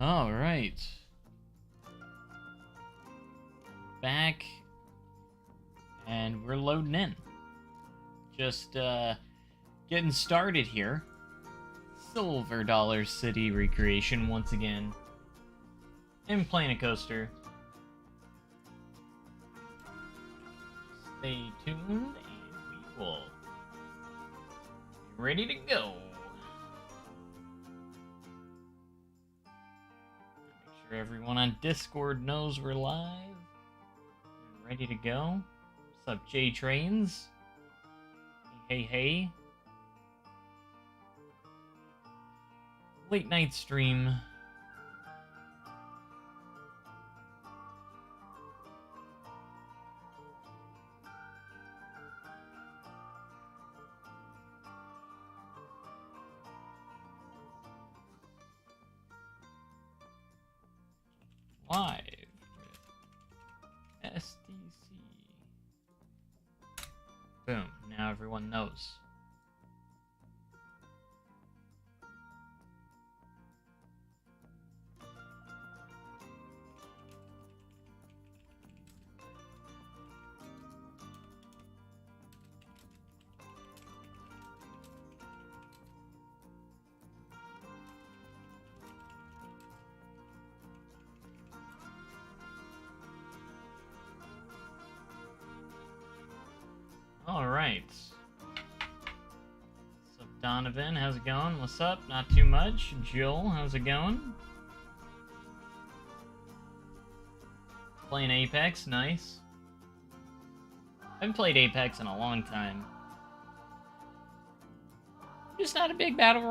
All right. Back. And we're loading in. Just getting started here. Silver Dollar City Recreation once again. And playing a coaster. Stay tuned and we will be ready to go. Make sure everyone on Discord knows we're live. We're ready to go. What's up, J Trains? Hey, hey, hey. Late night stream. Live with SDC. Boom. Now everyone knows. Alright. What's up, Donovan? How's it going? What's up? Not too much. Jill, how's it going? Playing Apex, nice. I haven't played Apex in a long time. I'm just not a big Battle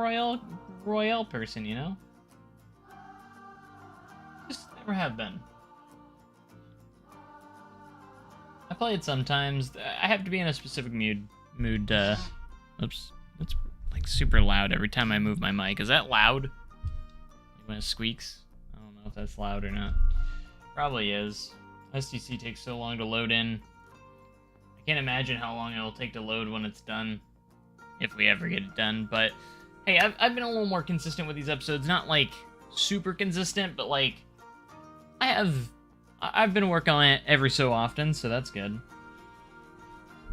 Royale person, you know? Just never have been. I play it sometimes. I have to be in a specific mood. Oops. That's like super loud every time I move my mic. Is that loud? Like when it squeaks? I don't know if that's loud or not. Probably is. SDC takes so long to load in. I can't imagine how long it'll take to load when it's done. If we ever get it done. But, hey, I've been a little more consistent with these episodes. Not, like, super consistent, but, like, I've been working on it every so often, so that's good.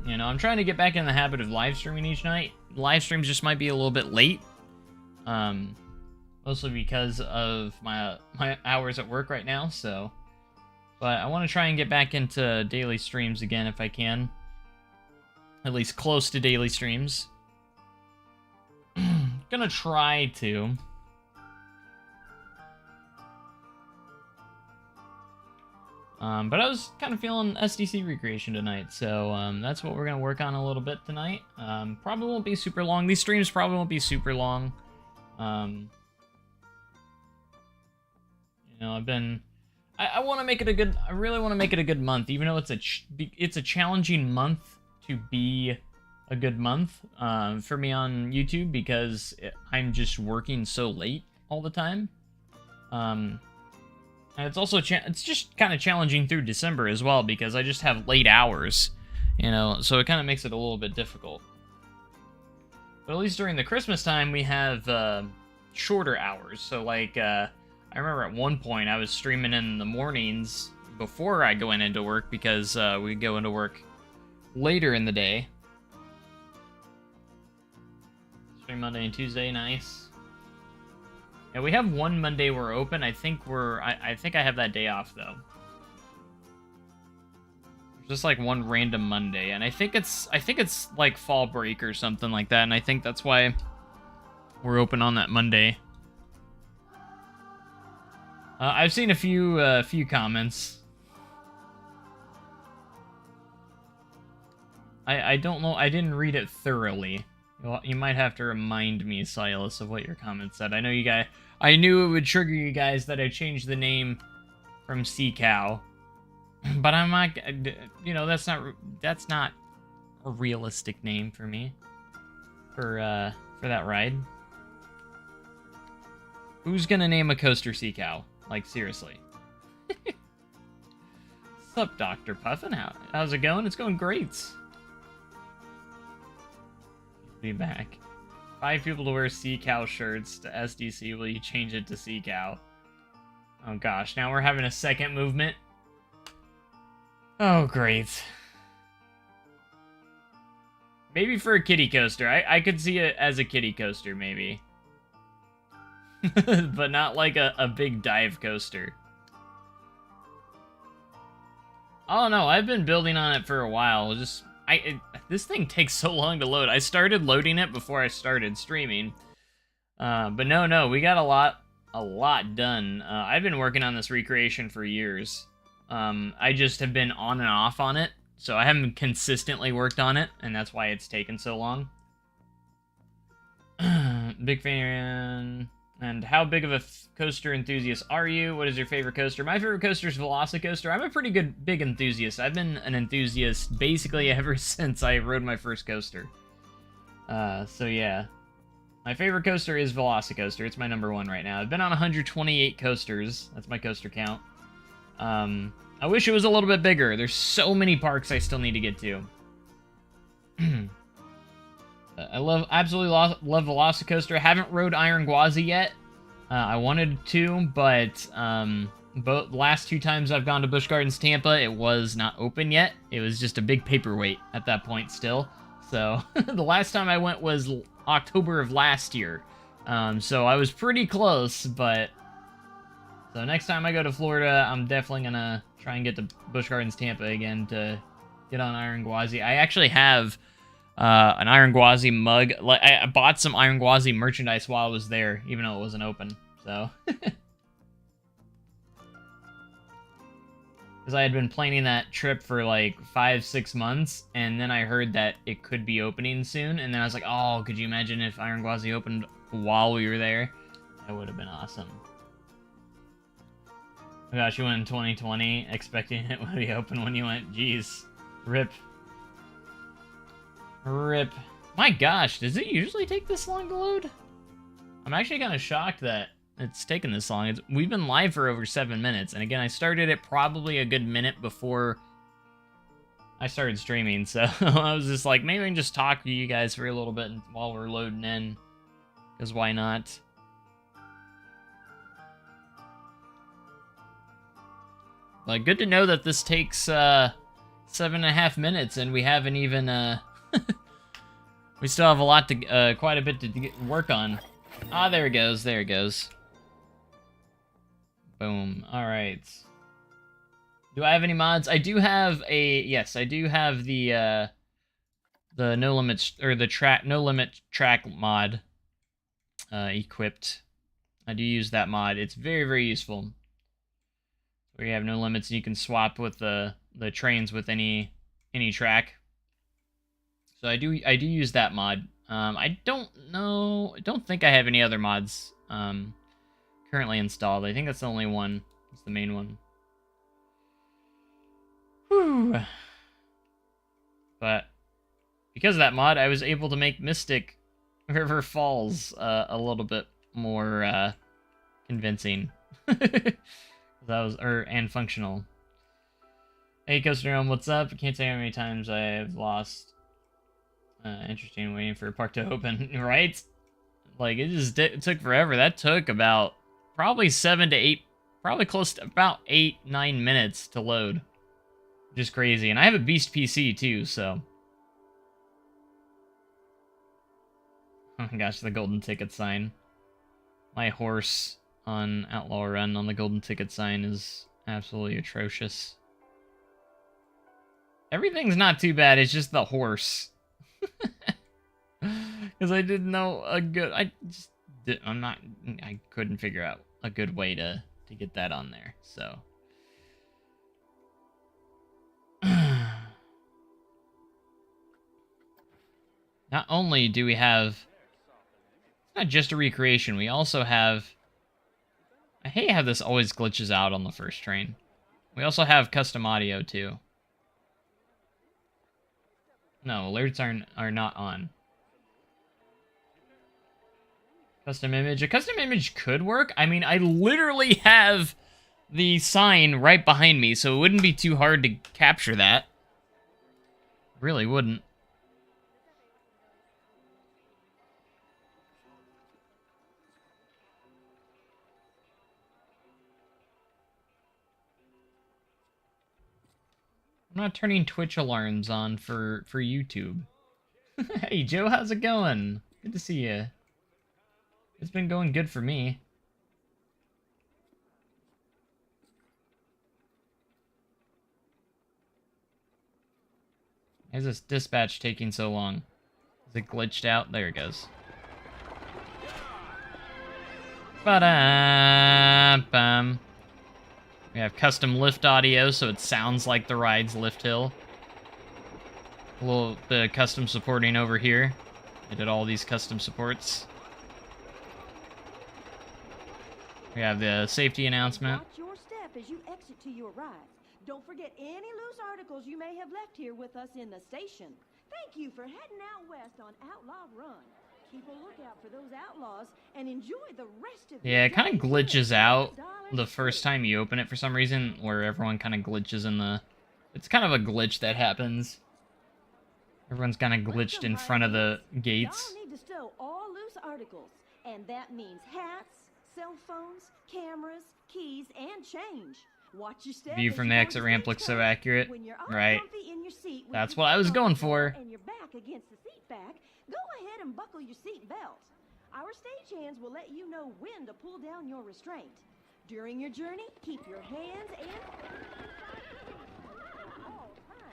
You know, I'm trying to get back in the habit of live streaming each night. Live streams just might be a little bit late. Mostly because of my hours at work right now, so. But I want to try and get back into daily streams again if I can. At least close to daily streams. Gonna try to. But I was kind of feeling SDC recreation tonight, so that's what we're going to work on a little bit tonight. Probably won't be super long. These streams probably won't be super long. You know, I want to make it a good, I really want to make it a good month, even though it's a challenging month to be a good month for me on YouTube, because I'm just working so late all the time. And it's also, it's just kind of challenging through December as well, because I just have late hours, you know, so it kind of makes it a little bit difficult. But at least during the Christmas time, we have shorter hours. So, like, I remember at one point I was streaming in the mornings before I go into work, because we go into work later in the day. Stream Monday and Tuesday, nice. Yeah, we have one Monday we're open. I think I think I have that day off though. Just like one random Monday, and I think it's like fall break or something like that, and I think that's why we're open on that Monday. I've seen a few comments. I don't know. I didn't read it thoroughly. You might have to remind me, Silas, of what your comment said. I know you guys. I knew it would trigger you guys that I changed the name from Sea Cow, but I'm not. You know, that's not a realistic name for me. For that ride. Who's gonna name a coaster Sea Cow? Like, seriously. What's up, Dr. Puffin? How's it going? It's going great. Be back. 5 people to wear Sea Cow shirts to SDC. Will you change it to Sea Cow? Oh gosh, now we're having a second movement. Oh, great. Maybe for a kiddie coaster. I could see it as a kiddie coaster, maybe. But not like a big dive coaster. Oh no, I've been building on it for a while. This thing takes so long to load. I started loading it before I started streaming. But no, we got a lot done. I've been working on this recreation for years. I just have been on and off on it, so I haven't consistently worked on it, and that's why it's taken so long. Big fan. And how big of a coaster enthusiast are you? What is your favorite coaster? My favorite coaster is Velocicoaster. I'm a pretty big enthusiast. I've been an enthusiast basically ever since I rode my first coaster. So yeah. My favorite coaster is Velocicoaster. It's my #1 right now. I've been on 128 coasters. That's my coaster count. I wish it was a little bit bigger. There's so many parks I still need to get to. I absolutely love Velocicoaster. I haven't rode Iron Gwazi yet. I wanted to, but both last 2 times I've gone to Busch Gardens Tampa, it was not open yet. It was just a big paperweight at that point still. So the last time I went was October of last year. So I was pretty close, but... So next time I go to Florida, I'm definitely gonna try and get to Busch Gardens Tampa again to get on Iron Gwazi. I actually have... an Iron Gwazi mug. Like I bought some Iron Gwazi merchandise while I was there, even though it wasn't open. So, because I had been planning that trip for like 5-6 months, and then I heard that it could be opening soon, and then I was like, oh, could you imagine if Iron Gwazi opened while we were there? That would have been awesome. Oh gosh, you went in 2020 expecting it would be open when you went. Jeez, rip. Rip. My gosh, does it usually take this long to load? I'm actually kind of shocked that it's taken this long. We've been live for over 7 minutes, and again, I started it probably a good minute before I started streaming, so I was just like, maybe I can just talk to you guys for a little bit while we're loading in, because why not? But good to know that this takes 7.5 minutes, and we haven't even... we still have a lot to, quite a bit to work on. Ah, there it goes, there it goes. Boom, alright. Do I have any mods? I do have yes, I do have the No Limit, or the No Limit track mod, equipped. I do use that mod. It's very, very useful. Where you have no limits, and you can swap with the trains with any track. So I do use that mod. I don't think I have any other mods currently installed. I think that's the only one. It's the main one. Whew. But because of that mod, I was able to make Mystic River Falls a little bit more convincing. That was and functional. Hey, Coaster Gnome, what's up? I can't tell you how many times I've lost. Interesting, waiting for a park to open, right? Like, it took forever. That took about probably 7 to 8, probably close to about 8-9 minutes to load. Just crazy. And I have a beast PC too, so. Oh my gosh, the golden ticket sign. My horse on Outlaw Run on the golden ticket sign is absolutely atrocious. Everything's not too bad, it's just the horse. Because I didn't know a good... I couldn't figure out a good way to get that on there, so... Not only do we have... It's not just a recreation, we also have... I hate how this always glitches out on the first train. We also have custom audio, too. No, alerts are not on. Custom image. A custom image could work. I mean, I literally have the sign right behind me, so it wouldn't be too hard to capture that. Really wouldn't. I'm not turning Twitch alarms on for YouTube. Hey, Joe, how's it going? Good to see you. It's been going good for me. Why is this dispatch taking so long? Is it glitched out? There it goes. Ba-da-bum. We have custom lift audio, so it sounds like the ride's lift hill. A little bit of custom supporting over here. I did all these custom supports. We have the safety announcement. Watch your step as you exit to your right. Don't forget any loose articles you may have left here with us in the station. Thank you for heading out west on Outlaw Run. Keep a lookout for those outlaws and enjoy the rest of Yeah, it kind of glitches out the first time you open it for some reason, where everyone kind of glitches in the... It's kind of a glitch that happens. Everyone's kind of glitched in front of the gates. Y'all need to stow all loose articles, and that means hats, cell phones, cameras, keys, and change. Watch your step. View from the exit ramp looks so accurate. Right. That's what I was going for. And your back against the seat back, go ahead and buckle your seat belt. Our stagehands will let you know when to pull down your restraint. During your journey, keep your hands and...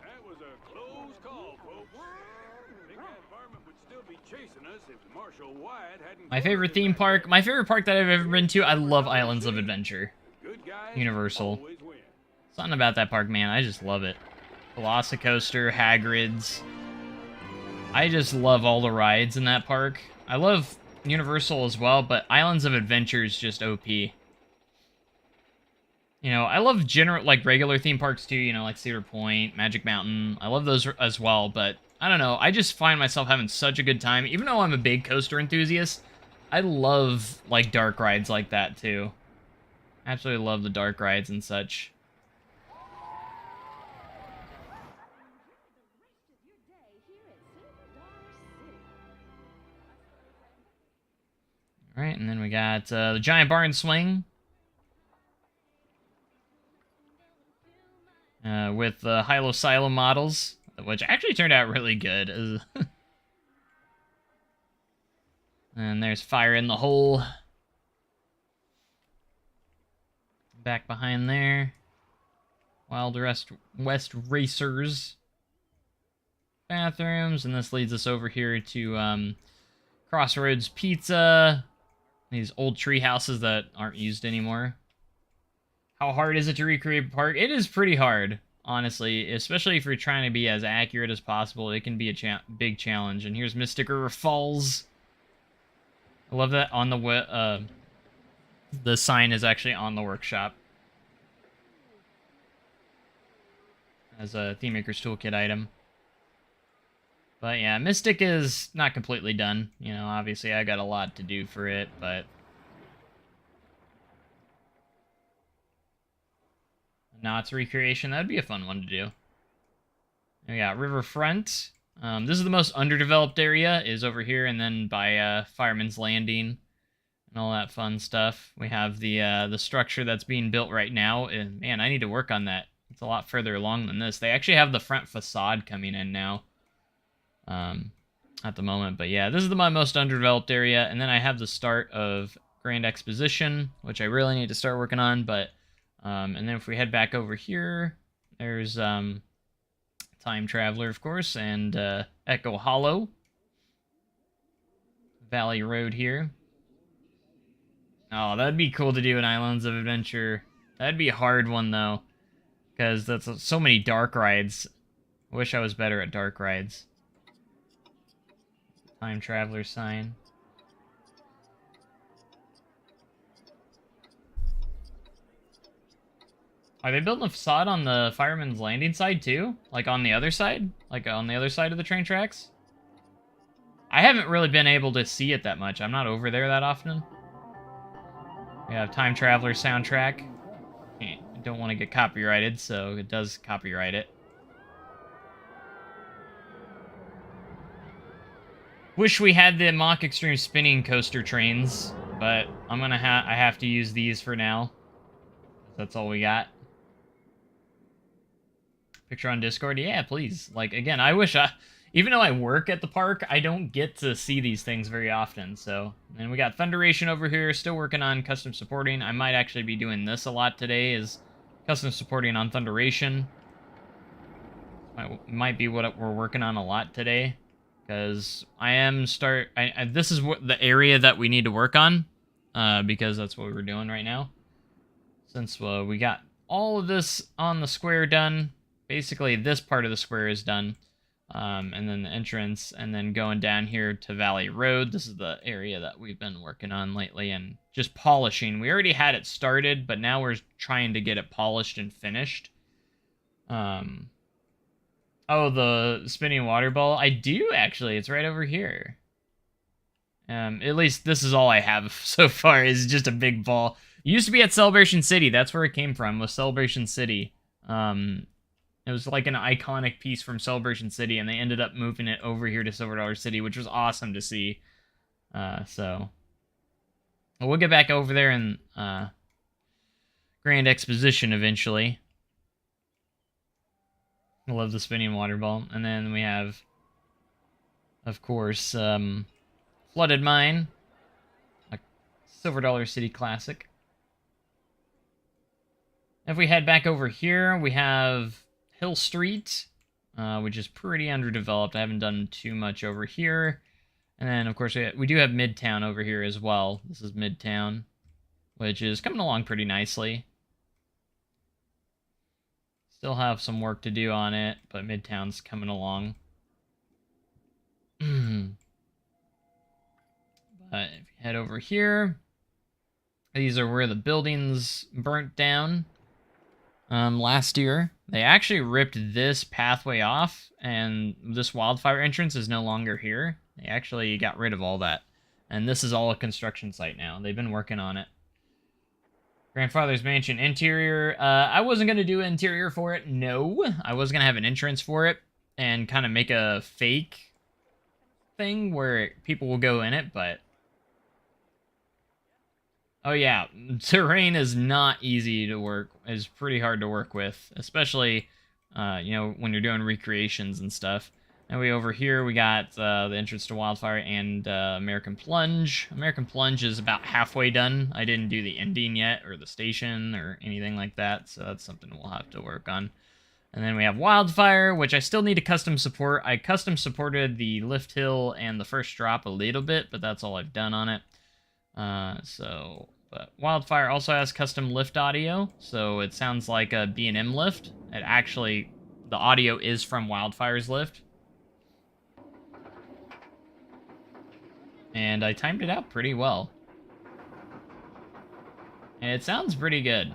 That was a close call, folks. Think that varmint would still be chasing us if Marshal Wyatt hadn't... My favorite theme park, my favorite park that I've ever been to, I love Islands of Adventure. Universal. Something about that park, man, I just love it. Velocicoaster, Hagrid's. I just love all the rides in that park. I love Universal as well, but Islands of Adventure is just OP. You know, I love regular theme parks too, you know, like Cedar Point, Magic Mountain. I love those as well, but I don't know. I just find myself having such a good time. Even though I'm a big coaster enthusiast, I love, like, dark rides like that too. Absolutely love the dark rides and such. Alright, and then we got the Giant Barn Swing. With the Hilo Silo models, which actually turned out really good. And there's Fire in the Hole. Back behind there. Wild West Racers. Bathrooms, and this leads us over here to Crossroads Pizza. These old tree houses that aren't used anymore. How hard is it to recreate a park? It is pretty hard, honestly, especially if you're trying to be as accurate as possible. It can be a big challenge. And here's Mystic River Falls. I love that on the sign is actually on the workshop as a Theme Maker's Toolkit item. But yeah, Mystic is not completely done. You know, obviously I got a lot to do for it, but... Knott's recreation, that'd be a fun one to do. We got Riverfront. This is the most underdeveloped area, is over here, and then by Fireman's Landing and all that fun stuff. We have the structure that's being built right now, and man, I need to work on that. It's a lot further along than this. They actually have the front facade coming in now. At the moment, but yeah, this is my most underdeveloped area, and then I have the start of Grand Exposition, which I really need to start working on, but and then if we head back over here, there's Time Traveler, of course, and Echo Hollow, Valley Road here. Oh, that'd be cool to do in Islands of Adventure. That'd be a hard one though, because that's so many dark rides. I wish I was better at dark rides. Time Traveler sign. Are they building a facade on the Fireman's Landing side too? Like on the other side? Like on the other side of the train tracks? I haven't really been able to see it that much. I'm not over there that often. We have Time Traveler soundtrack. I don't want to get copyrighted, so it does copyright it. Wish we had the Mach Extreme spinning coaster trains, but I have to use these for now. That's all we got. picture on Discord? Yeah, please. Like, again, I wish even though I work at the park, I don't get to see these things very often, so. And we got Thunderation over here, still working on custom supporting. I might actually be doing this a lot today, is custom supporting on Thunderation. Might be what we're working on a lot today, because this is what the area that we need to work on, because that's what we're doing right now. Since we got all of this on the square done, basically this part of the square is done, and then the entrance, and then going down here to Valley Road. This is the area that we've been working on lately and just polishing. We already had it started, but now we're trying to get it polished and finished. Oh, the spinning water ball. I do, actually. It's right over here. At least this is all I have so far, is just a big ball. It used to be at Celebration City. That's where it came from, was Celebration City. It was like an iconic piece from Celebration City, and they ended up moving it over here to Silver Dollar City, which was awesome to see. So we'll get back over there in Grand Exposition eventually. I love the spinning water ball. And then we have, of course, Flooded Mine, a Silver Dollar City classic. If we head back over here, we have Hill Street, which is pretty underdeveloped. I haven't done too much over here. And then, of course, we do have Midtown over here as well. This is Midtown, which is coming along pretty nicely. Still have some work to do on it, but Midtown's coming along. But if you head over here, these are where the buildings burnt down last year. They actually ripped this pathway off, and this wildfire entrance is no longer here. They actually got rid of all that. And this is all a construction site now. They've been working on it. Grandfather's Mansion interior. I wasn't going to do an interior for it. No. I was going to have an entrance for it and kind of make a fake thing where people will go in it, but... Oh yeah, terrain is not easy to work. It's pretty hard to work with, especially, you know, when you're doing recreations and stuff. And over here, we got the entrance to Wildfire and American Plunge. American Plunge is about halfway done. I didn't do the ending yet, or the station, or anything like that, so that's something we'll have to work on. And then we have Wildfire, which I still need to custom support. I custom supported the lift hill and the first drop a little bit, but that's all I've done on it. But Wildfire also has custom lift audio, so it sounds like a B&M lift. It actually, the audio is from Wildfire's lift. And I timed it out pretty well. And it sounds pretty good.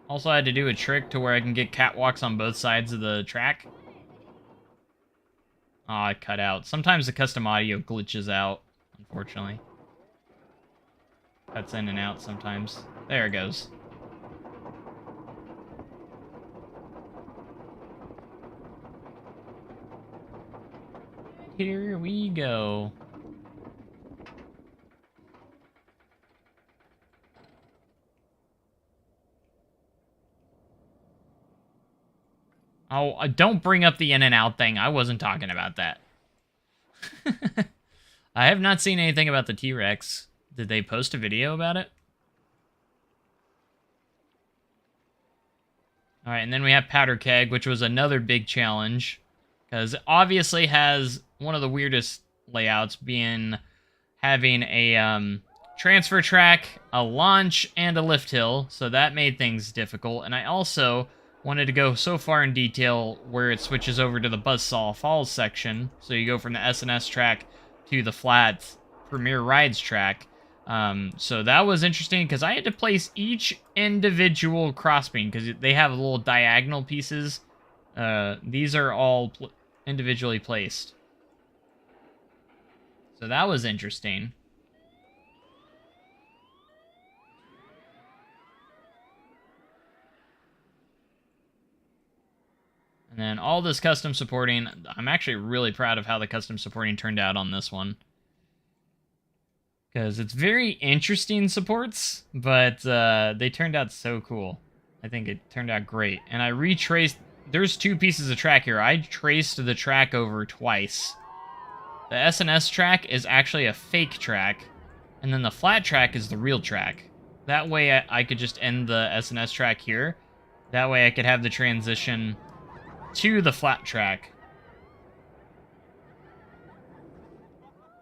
Also, I had to do a trick to where I can get catwalks on both sides of the track. Oh, it cut out. Sometimes the custom audio glitches out, unfortunately. Cuts in and out sometimes. There it goes. Here we go. Oh, don't bring up the in and out thing. I wasn't talking about that. I have not seen anything about the T-Rex. Did they post a video about it? Alright, and then we have Powder Keg, which was another big challenge. Because it obviously has one of the weirdest layouts, being having a transfer track, a launch, and a lift hill. So that made things difficult. And I also wanted to go so far in detail where it switches over to the Buzzsaw Falls section. So you go from the S&S track to the flat Premier Rides track. So that was interesting because I had to place each individual crossbeam because they have little diagonal pieces. These are all individually placed. So that was interesting. And then all this custom supporting, I'm actually really proud of how the custom supporting turned out on this one. Because it's very interesting supports, but they turned out so cool. I think it turned out great. And I retraced... There's 2 pieces of track here. I traced the track over twice. The SNS track is actually a fake track, and then the flat track is the real track. That way I could just end the SNS track here. That way I could have the transition to the flat track.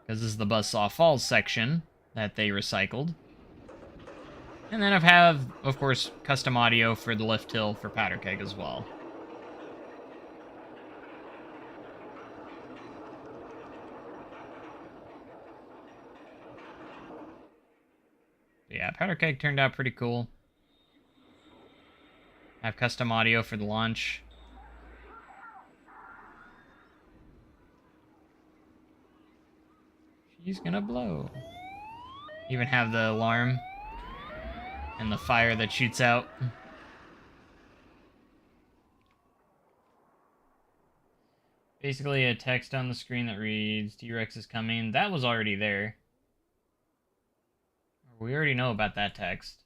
Because this is the Buzzsaw Falls section that they recycled. And then I have, of course, custom audio for the lift hill for Powder Keg as well. Yeah, Powder Keg turned out pretty cool. I have custom audio for the launch. She's gonna blow. Even have the alarm and the fire that shoots out. Basically a text on the screen that reads, T-Rex is coming. That was already there. We already know about that text.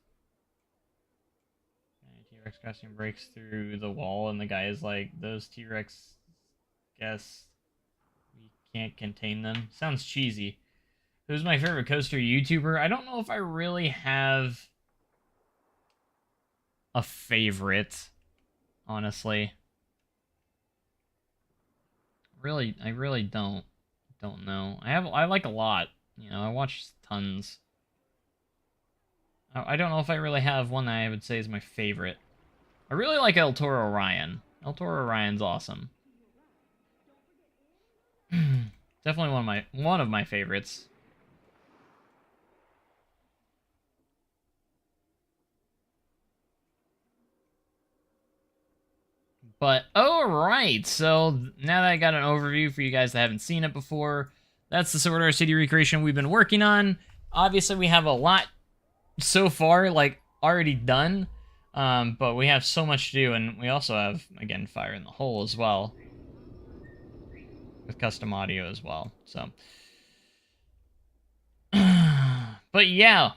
T-Rex costume breaks through the wall, and the guy is like, those T-Rex, guess we can't contain them. Sounds cheesy. Who's my favorite coaster YouTuber? I don't know if I really have a favorite, honestly. I really don't know. I like a lot. You know, I watch tons. I don't know if I really have one that I would say is my favorite. I really like El Toro Orion. El Toro Orion's awesome. Definitely one of my favorites. But, alright, so now that I got an overview for you guys that haven't seen it before, that's the Sword Art City recreation we've been working on. Obviously, we have a lot so far, like, already done, but we have so much to do, and we also have, again, Fire in the Hole as well, with custom audio as well, so. But, yeah.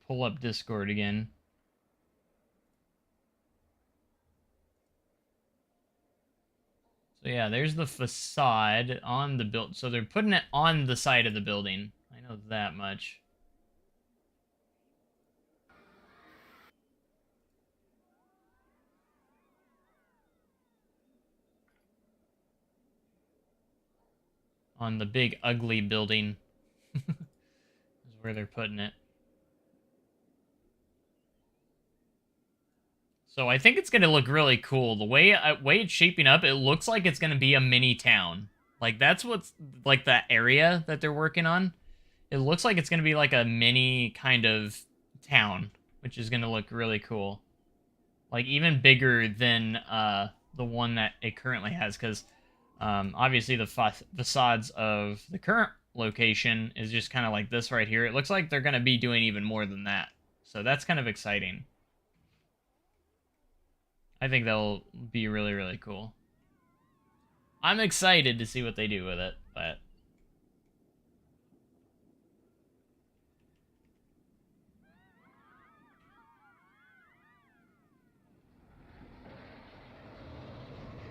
Pull up Discord again. So yeah, there's the facade on the build. So they're putting it on the side of the building. I know that much. On the big ugly building. Is where they're putting it. So I think it's going to look really cool. The way it's shaping up, it looks like it's going to be a mini town. Like, that's what's, like, that area that they're working on. It looks like it's going to be like a mini kind of town, which is going to look really cool. Like, even bigger than the one that it currently has, because obviously the facades of the current location is just kind of like this right here. It looks like they're going to be doing even more than that. So that's kind of exciting. I think they'll be really, really cool. I'm excited to see what they do with it, but...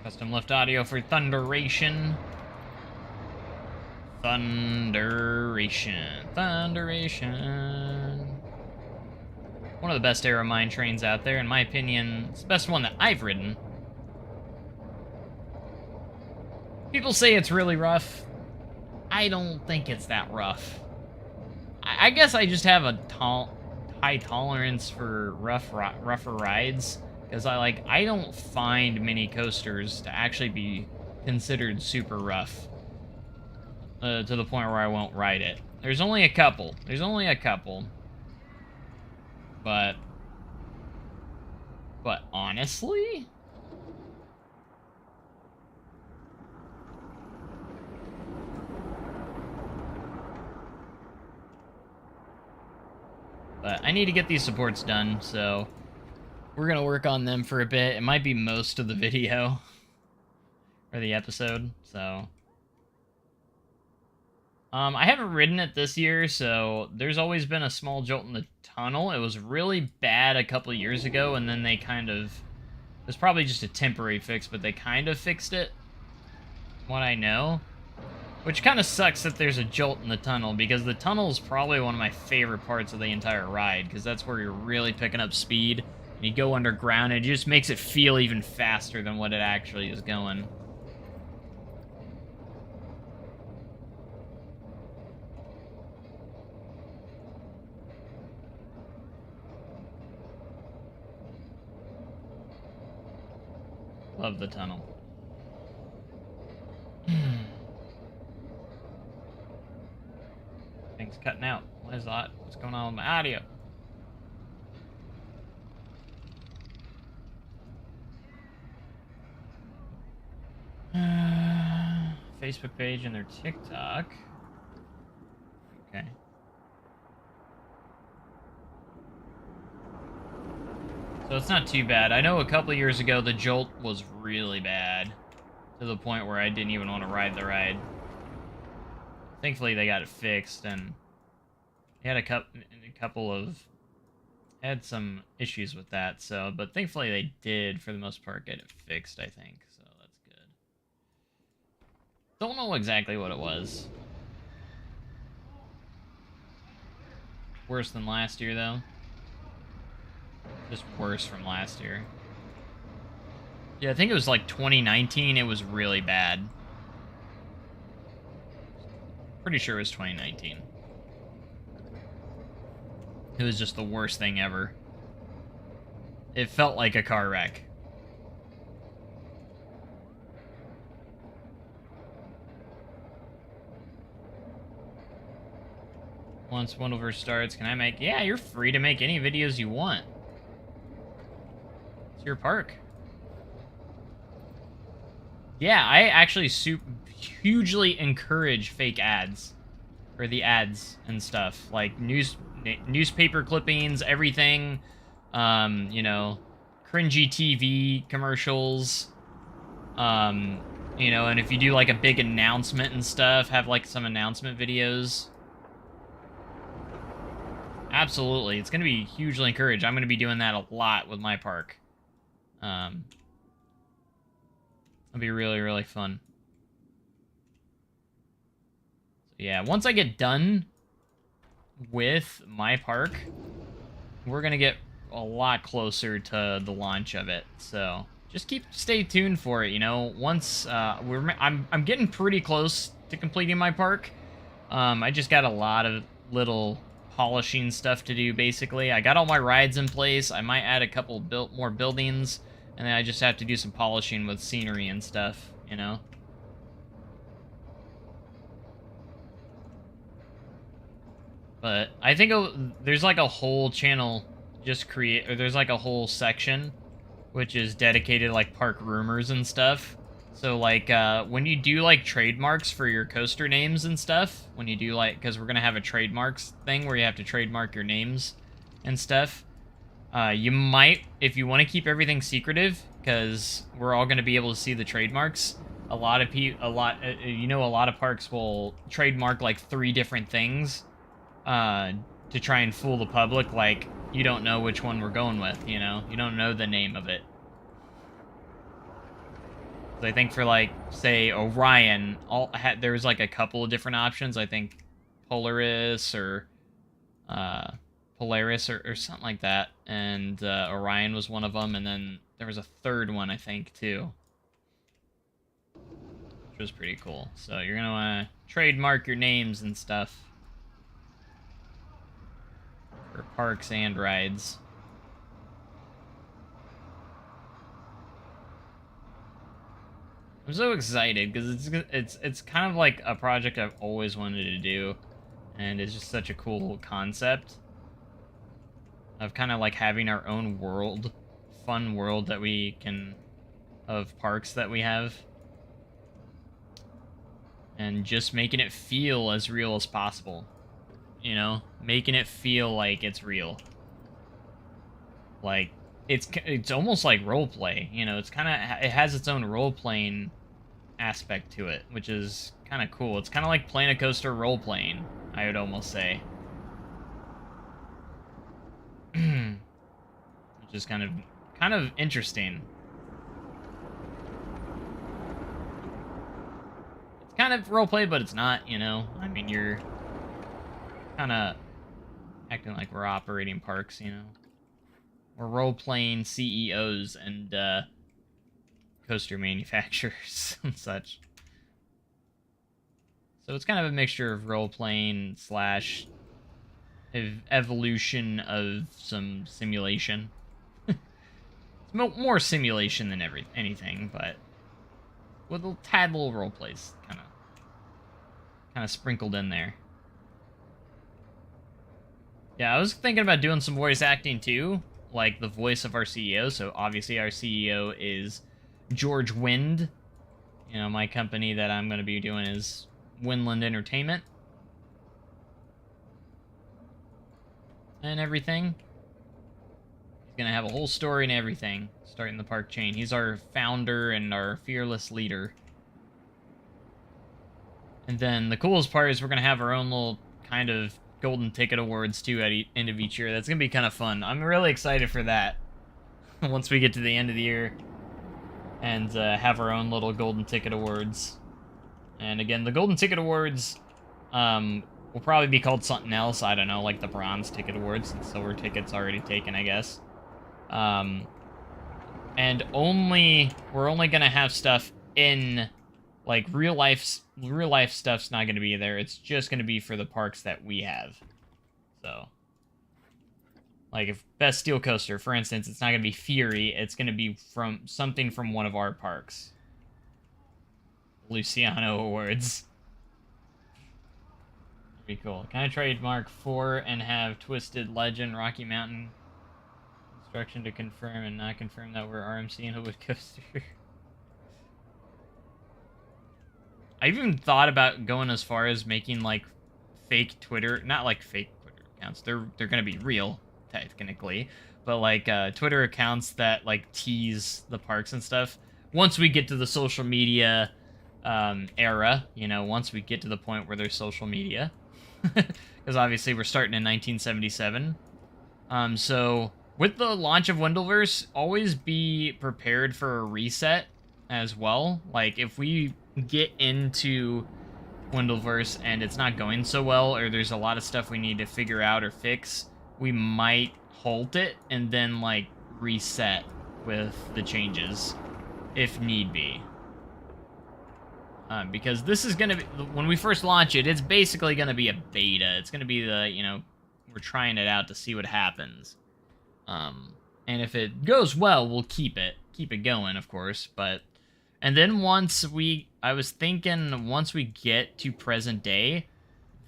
Custom lift audio for Thunderation. Thunderation. One of the best Aero Mine trains out there, in my opinion. It's the best one that I've ridden. People say it's really rough. I don't think it's that rough. I guess I just have a high tolerance for rougher rides, because I don't find many coasters to actually be considered super rough to the point where I won't ride it. There's only a couple. But honestly, but I need to get these supports done, so we're gonna work on them for a bit. It might be most of the video or the episode, so I haven't ridden it this year, so there's always been a small jolt in the tunnel. It was really bad a couple of years ago, and then they kind of... It was probably just a temporary fix, but they kind of fixed it, from what I know. Which kind of sucks that there's a jolt in the tunnel, because the tunnel is probably one of my favorite parts of the entire ride, because that's where you're really picking up speed, and you go underground, and it just makes it feel even faster than what it actually is going. Love the tunnel. Thing's cutting out. What is that? What's going on with my audio? Facebook page and their TikTok. Okay. So it's not too bad. I know a couple years ago the jolt was really bad, to the point where I didn't even want to ride the ride. Thankfully they got it fixed, and they had a couple of... had some issues with that, so... But thankfully they did, for the most part, get it fixed, I think. So that's good. Don't know exactly what it was. Worse than last year, though. Just worse from last year. Yeah, I think it was like 2019, it was really bad. Pretty sure it was 2019. It was just the worst thing ever. It felt like a car wreck. Once Wendoverse starts, can I make... Yeah, you're free to make any videos you want. It's your park. Yeah, I actually hugely encourage fake ads. Or the ads and stuff. Like newspaper clippings, everything. You know, cringy TV commercials. You know, and if you do like a big announcement and stuff, have like some announcement videos. Absolutely. It's going to be hugely encouraged. I'm going to be doing that a lot with my park. It'll be really, really fun. So yeah, once I get done with my park, we're going to get a lot closer to the launch of it. So just stay tuned for it, you know. Once I'm getting pretty close to completing my park. I just got a lot of little polishing stuff to do, basically. I got all my rides in place. I might add a couple more buildings, and then I just have to do some polishing with scenery and stuff, you know? But I think there's like a whole channel or there's like a whole section which is dedicated like park rumors and stuff. So, like, when you do, like, trademarks for your coaster names and stuff, when you do, like, because we're going to have a trademarks thing where you have to trademark your names and stuff, you might, if you want to keep everything secretive, because we're all going to be able to see the trademarks, a lot of parks will trademark, like, 3 different things to try and fool the public, like, you don't know which one we're going with, you know? You don't know the name of it. I think for, like, say, Orion, there was, like, a couple of different options. I think Polaris or something like that. And Orion was one of them. And then there was a third one, I think, too. Which was pretty cool. So you're going to want to trademark your names and stuff. For parks and rides. I'm so excited because it's kind of like a project I've always wanted to do, and it's just such a cool concept of kind of like having our own world, fun world that we can, of parks that we have, and just making it feel as real as possible, you know, making it feel like it's real, like it's almost like role play, you know. It's kind of, it has its own role playing aspect to it, which is kind of cool. It's kind of like Planet Coaster role-playing, I would almost say. Which is kind of interesting. It's kind of roleplay, but it's not, you know? I mean, you're kind of acting like we're operating parks, you know? We're role-playing CEOs and coaster manufacturers and such. So it's kind of a mixture of role-playing slash evolution of some simulation. It's more simulation than anything, but with a tad little roleplays kind of sprinkled in there. Yeah, I was thinking about doing some voice acting too, like the voice of our CEO. So obviously our CEO is George Wind. You know, my company that I'm going to be doing is Windland Entertainment. And everything. He's going to have a whole story and everything, starting the park chain. He's our founder and our fearless leader. And then the coolest part is we're going to have our own little kind of golden ticket awards too at the end of each year. That's going to be kind of fun. I'm really excited for that. Once we get to the end of the year and have our own little golden ticket awards. And again, the golden ticket awards will probably be called something else. I don't know, like the bronze ticket awards, and silver ticket's already taken, I guess. And we're only gonna have stuff in, like, real life stuff's not gonna be there. It's just gonna be for the parks that we have. So, like, if Best Steel Coaster, for instance, it's not gonna be Fury. It's gonna be from something from one of our parks. Luciano Awards. Pretty cool. Can I trademark 4 and have Twisted Legend Rocky Mountain instruction to confirm and not confirm that we're RMC and Hood Coaster? I even thought about going as far as making like fake Twitter, not like fake Twitter accounts. They're gonna be real technically, but like Twitter accounts that like tease the parks and stuff. Once we get to the social media era, you know, once we get to the point where there's social media, because obviously we're starting in 1977. So with the launch of Wendoverse, always be prepared for a reset as well. Like if we get into Wendoverse and it's not going so well, or there's a lot of stuff we need to figure out or fix, we might halt it and then like reset with the changes if need be. Because this is going to be, when we first launch it, it's basically going to be a beta. It's going to be the, you know, we're trying it out to see what happens. And if it goes well, we'll keep it going, of course. But, and then I was thinking once we get to present day,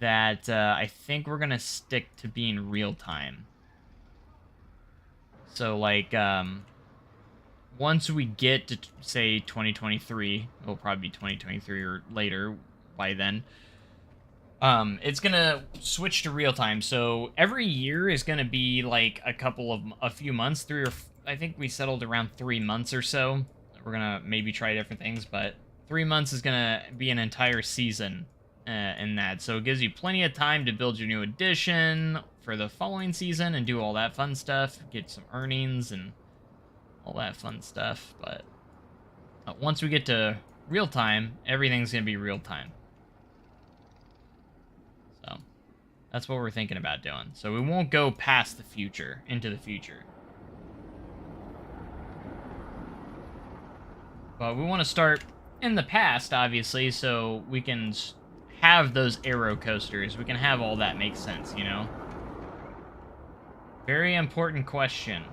that I think we're going to stick to being real time. So, like, once we get to, say, 2023, it'll probably be 2023 or later by then, it's gonna switch to real time. So every year is gonna be like a few months, I think we settled around 3 months or so. We're gonna maybe try different things, but 3 months is gonna be an entire season in that. So it gives you plenty of time to build your new edition for the following season and do all that fun stuff, get some earnings and all that fun stuff. But once we get to real time, everything's gonna be real time. So that's what we're thinking about doing. So we won't go past the future into the future, but we want to start in the past, obviously, so we can have those aero coasters. We can have all that make sense, you know. Very important question.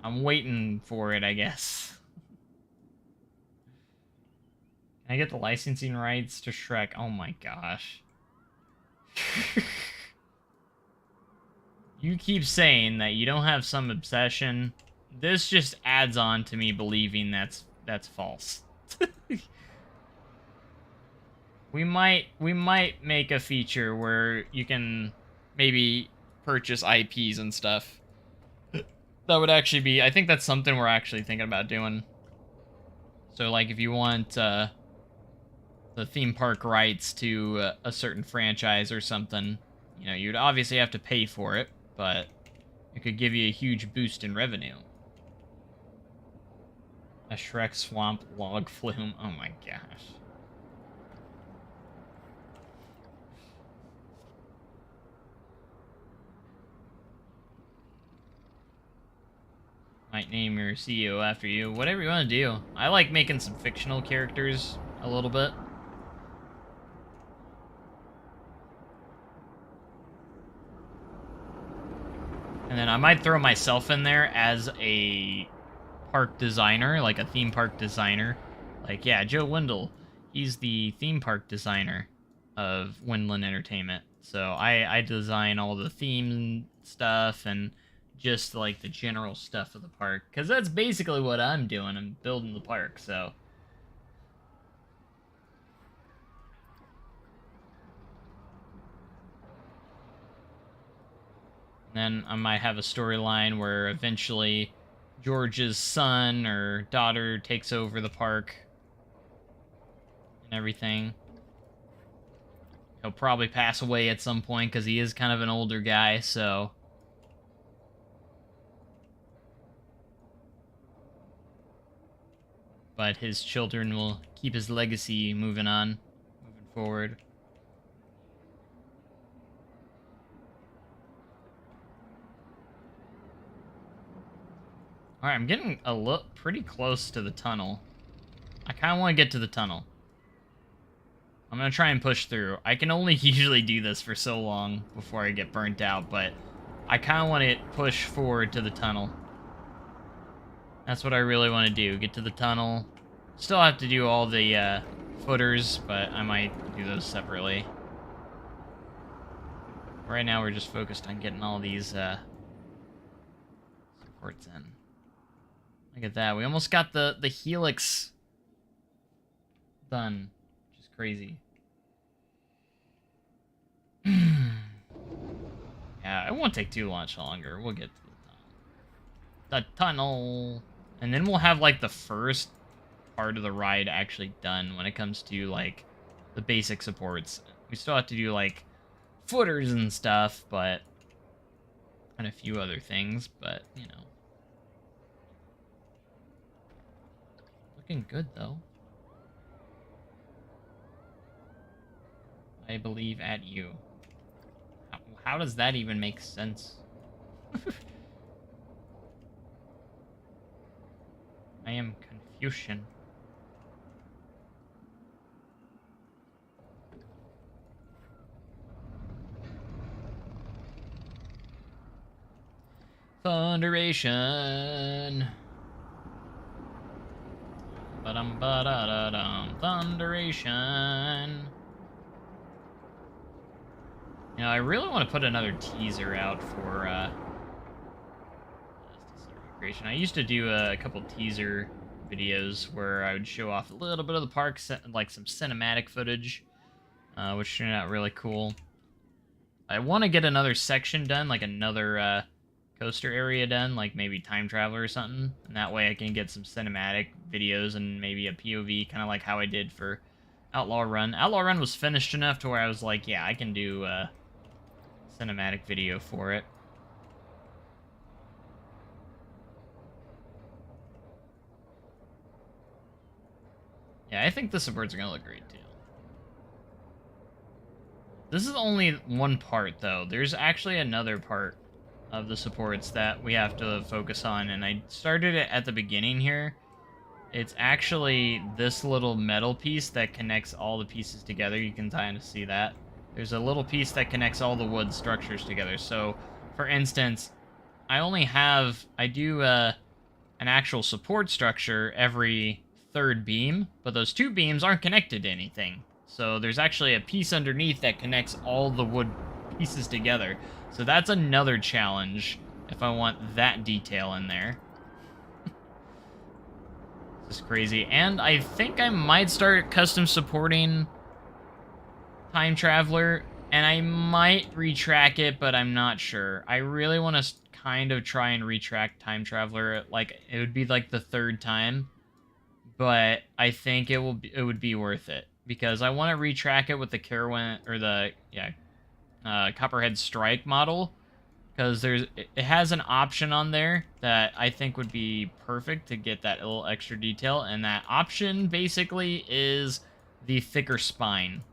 I'm waiting for it, I guess. Can I get the licensing rights to Shrek? Oh my gosh. You keep saying that you don't have some obsession. This just adds on to me believing that's false. We might make a feature where you can maybe purchase IPs and stuff. That would actually be, I think that's something we're actually thinking about doing. So, like, if you want the theme park rights to a certain franchise or something, you know, you'd obviously have to pay for it, but it could give you a huge boost in revenue. A Shrek Swamp log flume. Oh my gosh. Might name your CEO after you. Whatever you want to do. I like making some fictional characters a little bit. And then I might throw myself in there as a park designer, like a theme park designer. Like, yeah, Joe Wendell, he's the theme park designer of Windland Entertainment. So I design all the theme stuff and just like the general stuff of the park. Because that's basically what I'm doing. I'm building the park, so. Then I might have a storyline where eventually George's son or daughter takes over the park and everything. He'll probably pass away at some point because he is kind of an older guy, so. But his children will keep his legacy moving forward. Alright, I'm getting pretty close to the tunnel. I kind of want to get to the tunnel. I'm going to try and push through. I can only usually do this for so long before I get burnt out, but I kind of want to push forward to the tunnel. That's what I really want to do, get to the tunnel. Still have to do all the footers, but I might do those separately. Right now we're just focused on getting all these supports in. Look at that. We almost got the helix done, which is crazy. Yeah, it won't take too much longer. We'll get to the tunnel. And then we'll have, like, the first part of the ride actually done when it comes to, like, the basic supports. We still have to do, like, footers and stuff, but... and a few other things, but, you know. Looking good, though. I believe at you. How does that even make sense? I am Confucian. Thunderation. Ba-dum ba-da-da-dum. Thunderation. You know, I really want to put another teaser out for creation. I used to do a couple teaser videos where I would show off a little bit of the park, like some cinematic footage, which turned out really cool. I want to get another section done, like another coaster area done, like maybe Time Traveler or something, and that way I can get some cinematic videos and maybe a POV, kind of like how I did for Outlaw Run. Outlaw Run was finished enough to where I was like, yeah, I can do a cinematic video for it. Yeah, I think the supports are going to look great, too. This is only one part, though. There's actually another part of the supports that we have to focus on, and I started it at the beginning here. It's actually this little metal piece that connects all the pieces together. You can kind of see that. There's a little piece that connects all the wood structures together. So, for instance, I do an actual support structure every third beam, but those two beams aren't connected to anything. So there's actually a piece underneath that connects all the wood pieces together. So that's another challenge if I want that detail in there. This is crazy. And I think I might start custom supporting Time Traveler, and I might retrack it, but I'm not sure. I really want to kind of try and retrack Time Traveler. Like, it would be like the third time. but I think it would be worth it because I want to retrack it with the Carowin or the Copperhead Strike model, because it has an option on there that I think would be perfect to get that little extra detail, and that option basically is the thicker spine,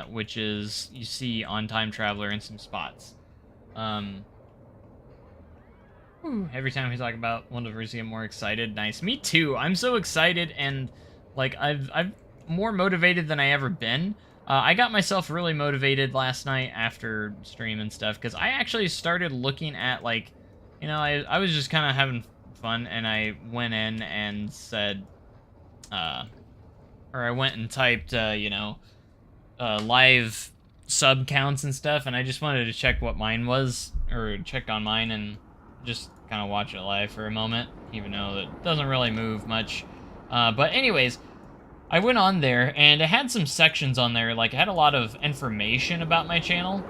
which is you see on Time Traveler in some spots. Every time we talk about Wendoverse, I get more excited. Nice. Me too. I'm so excited, and like I've more motivated than I ever been. I got myself really motivated last night after stream and stuff, because I actually started looking at, like, you know, I was just kind of having fun, and I went in and said, or I went and typed, live sub counts and stuff, and I just wanted to check what mine was, or check on mine, and just kind of watch it live for a moment, even though it doesn't really move much. But anyways, I went on there, and it had some sections on there, like, it had a lot of information about my channel.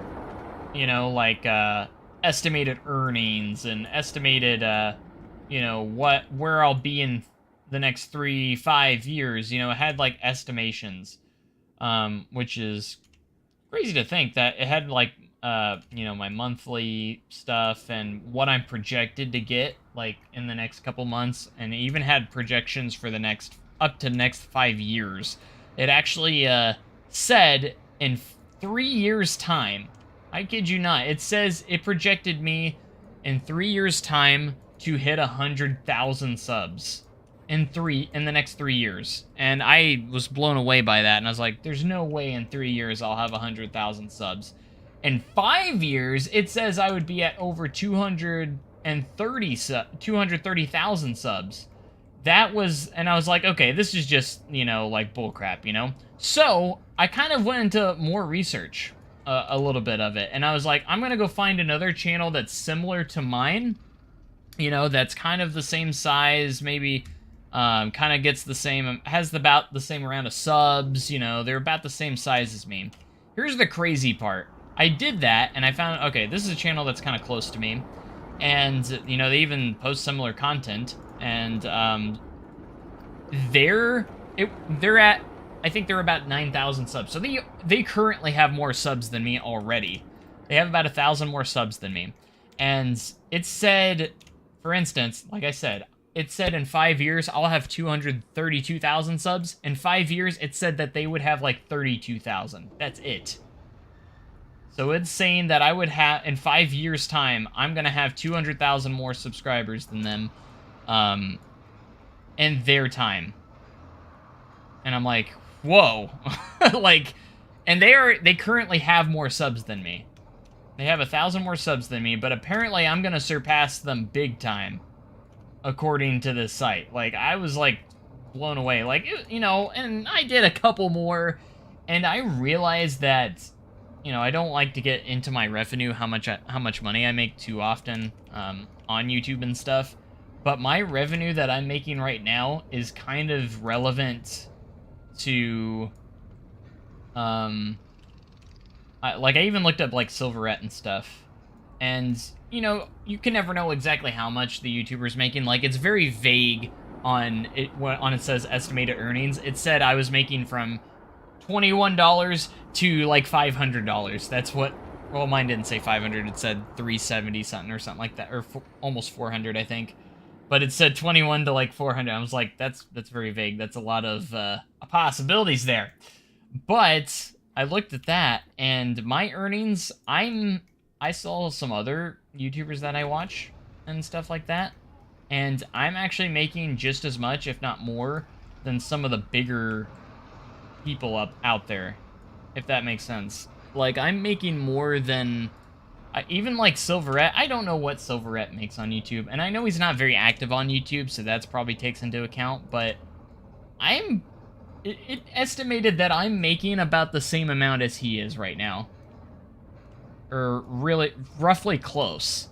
You know, like, estimated earnings, and estimated, where I'll be in the next 3-5 years. You know, it had, like, estimations, which is crazy to think that it had, like, my monthly stuff and what I'm projected to get, like, in the next couple months, and it even had projections for the up to next 5 years. It actually said in 3 years' time, I kid you not, it says it projected me in 3 years' time to hit 100,000 subs in the next 3 years. And I was blown away by that, and I was like, there's no way in 3 years I'll have 100,000 subs. In 5 years, it says I would be at over 230,000 subs. That was, and I was like, okay, this is just, like, bullcrap, So, I kind of went into more research, a little bit of it, and I was like, I'm gonna go find another channel that's similar to mine, that's kind of the same size, maybe, kind of gets the same, has about the same amount of subs, they're about the same size as me. Here's the crazy part. I did that, and I found, okay, this is a channel that's kind of close to me, and, they even post similar content, and, they're at, I think they're about 9,000 subs, so they currently have more subs than me already. They have about 1,000 more subs than me, and it said, for instance, like I said, it said in 5 years, I'll have 232,000 subs. In 5 years, it said that they would have, like, 32,000. That's it. So it's saying that I would have, in 5 years' time, I'm going to have 200,000 more subscribers than them, in their time. And I'm like, whoa. Like, and they currently have more subs than me. They have 1,000 more subs than me, but apparently I'm going to surpass them big time, according to this site. Like, I was, like, blown away. Like, and I did a couple more, and I realized that, I don't like to get into my revenue, how much money I make too often, on YouTube and stuff. But my revenue that I'm making right now is kind of relevant to, I even looked up, like, Silverette and stuff. And, you can never know exactly how much the YouTuber's making. Like, it's very vague on it, when it says estimated earnings. It said I was making from $21 to, like, $500. That's what, well, mine didn't say 500, it said 370 something or something like that, or almost 400, I think. But it said 21 to, like, 400. I was like, that's very vague. That's a lot of possibilities there. But I looked at that, and my earnings, I saw some other YouTubers that I watch and stuff like that, and I'm actually making just as much, if not more, than some of the bigger people out there, if that makes sense. Like, I'm making more than, even, like, Silverette. I don't know what Silverette makes on YouTube, and I know he's not very active on YouTube, so that's probably takes into account, but it estimated that I'm making about the same amount as he is right now. Or really, roughly close.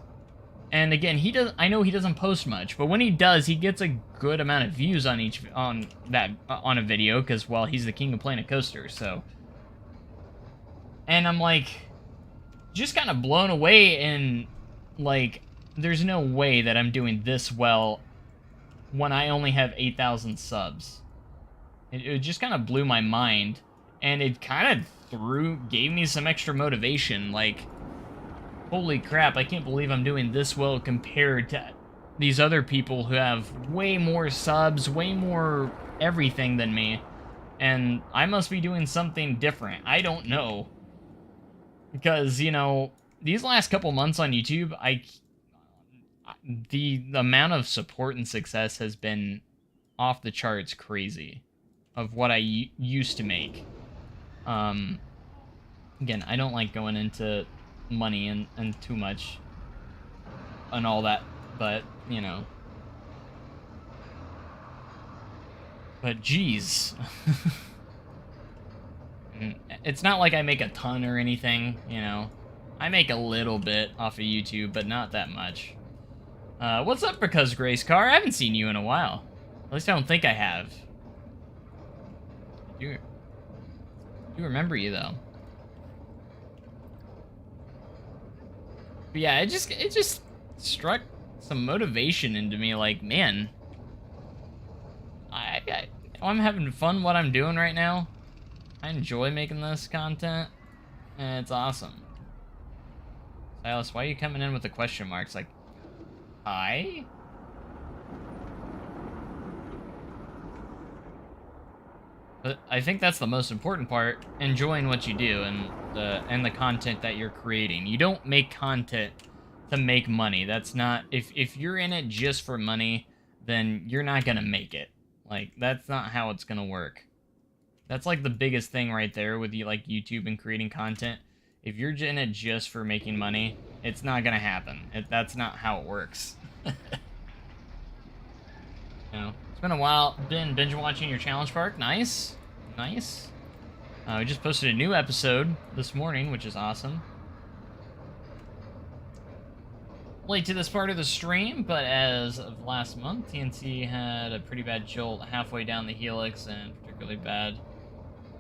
And again, I know he doesn't post much, but when he does, he gets a good amount of views on a video, because, well, he's the king of Planet Coaster, so. And I'm, like, just kind of blown away, and, like, there's no way that I'm doing this well when I only have 8,000 subs. It just kind of blew my mind, and it kind of gave me some extra motivation. Like, holy crap, I can't believe I'm doing this well compared to these other people who have way more subs, way more everything than me. And I must be doing something different. I don't know. Because, you know, these last couple months on YouTube, the amount of support and success has been off the charts crazy of what I used to make. Again, I don't like going into money and too much and all that, but, you know. But, geez. It's not like I make a ton or anything, you know. I make a little bit off of YouTube, but not that much. What's up, Because Grace Car? I haven't seen you in a while. At least I don't think I have. I do remember you, though. But yeah, it just struck some motivation into me, like, man, I'm having fun what I'm doing right now. I enjoy making this content, and it's awesome. Silas, why are you coming in with the question marks? Like, hi? But I think that's the most important part, enjoying what you do and the content that you're creating. You don't make content to make money. That's not, if you're in it just for money, then you're not gonna make it. Like, that's not how it's gonna work. That's like the biggest thing right there with you, like YouTube and creating content. If you're in it just for making money, it's not gonna happen. That's not how it works. You know, it's been a while. Been binge watching your challenge park. Nice, nice. We just posted a new episode this morning, which is awesome. Late to this part of the stream, but as of last month, TNC had a pretty bad jolt halfway down the helix, and particularly bad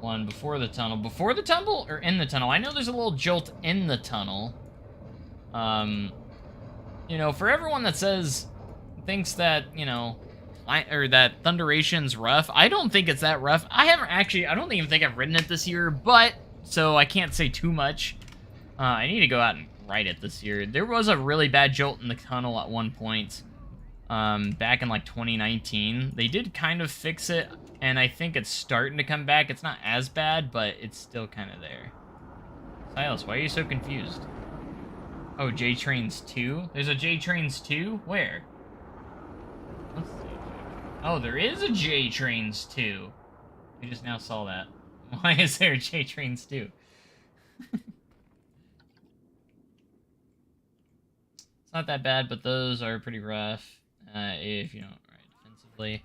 one before the tunnel. Before the tunnel or in the tunnel? I know there's a little jolt in the tunnel. You know, for everyone that thinks that, you know, that Thunderation's rough, I don't think it's that rough. I don't even think I've ridden it this year, but, so I can't say too much. I need to go out and ride it this year. There was a really bad jolt in the tunnel at one point, back in like 2019. They did kind of fix it, and I think it's starting to come back. It's not as bad, but it's still kind of there. Silas, why are you so confused? Oh, J-Trains 2? There's a J-Trains 2? Where? Let's see. Oh, there is a J-Trains 2. I just now saw that. Why is there a J-Trains 2? It's not that bad, but those are pretty rough, if you don't ride defensively.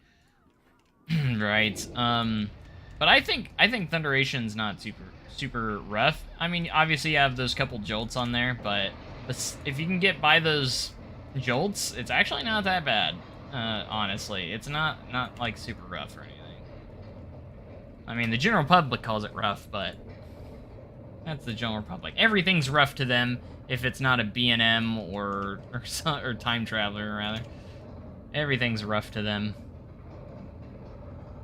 Right. But I think Thunderation's not super rough. I mean, obviously you have those couple jolts on there, but if you can get by those jolts, it's actually not that bad. Honestly, it's not like super rough or anything. I mean, the general public calls it rough, but that's the general public. Everything's rough to them if it's not a B&M or time traveler, rather. Everything's rough to them.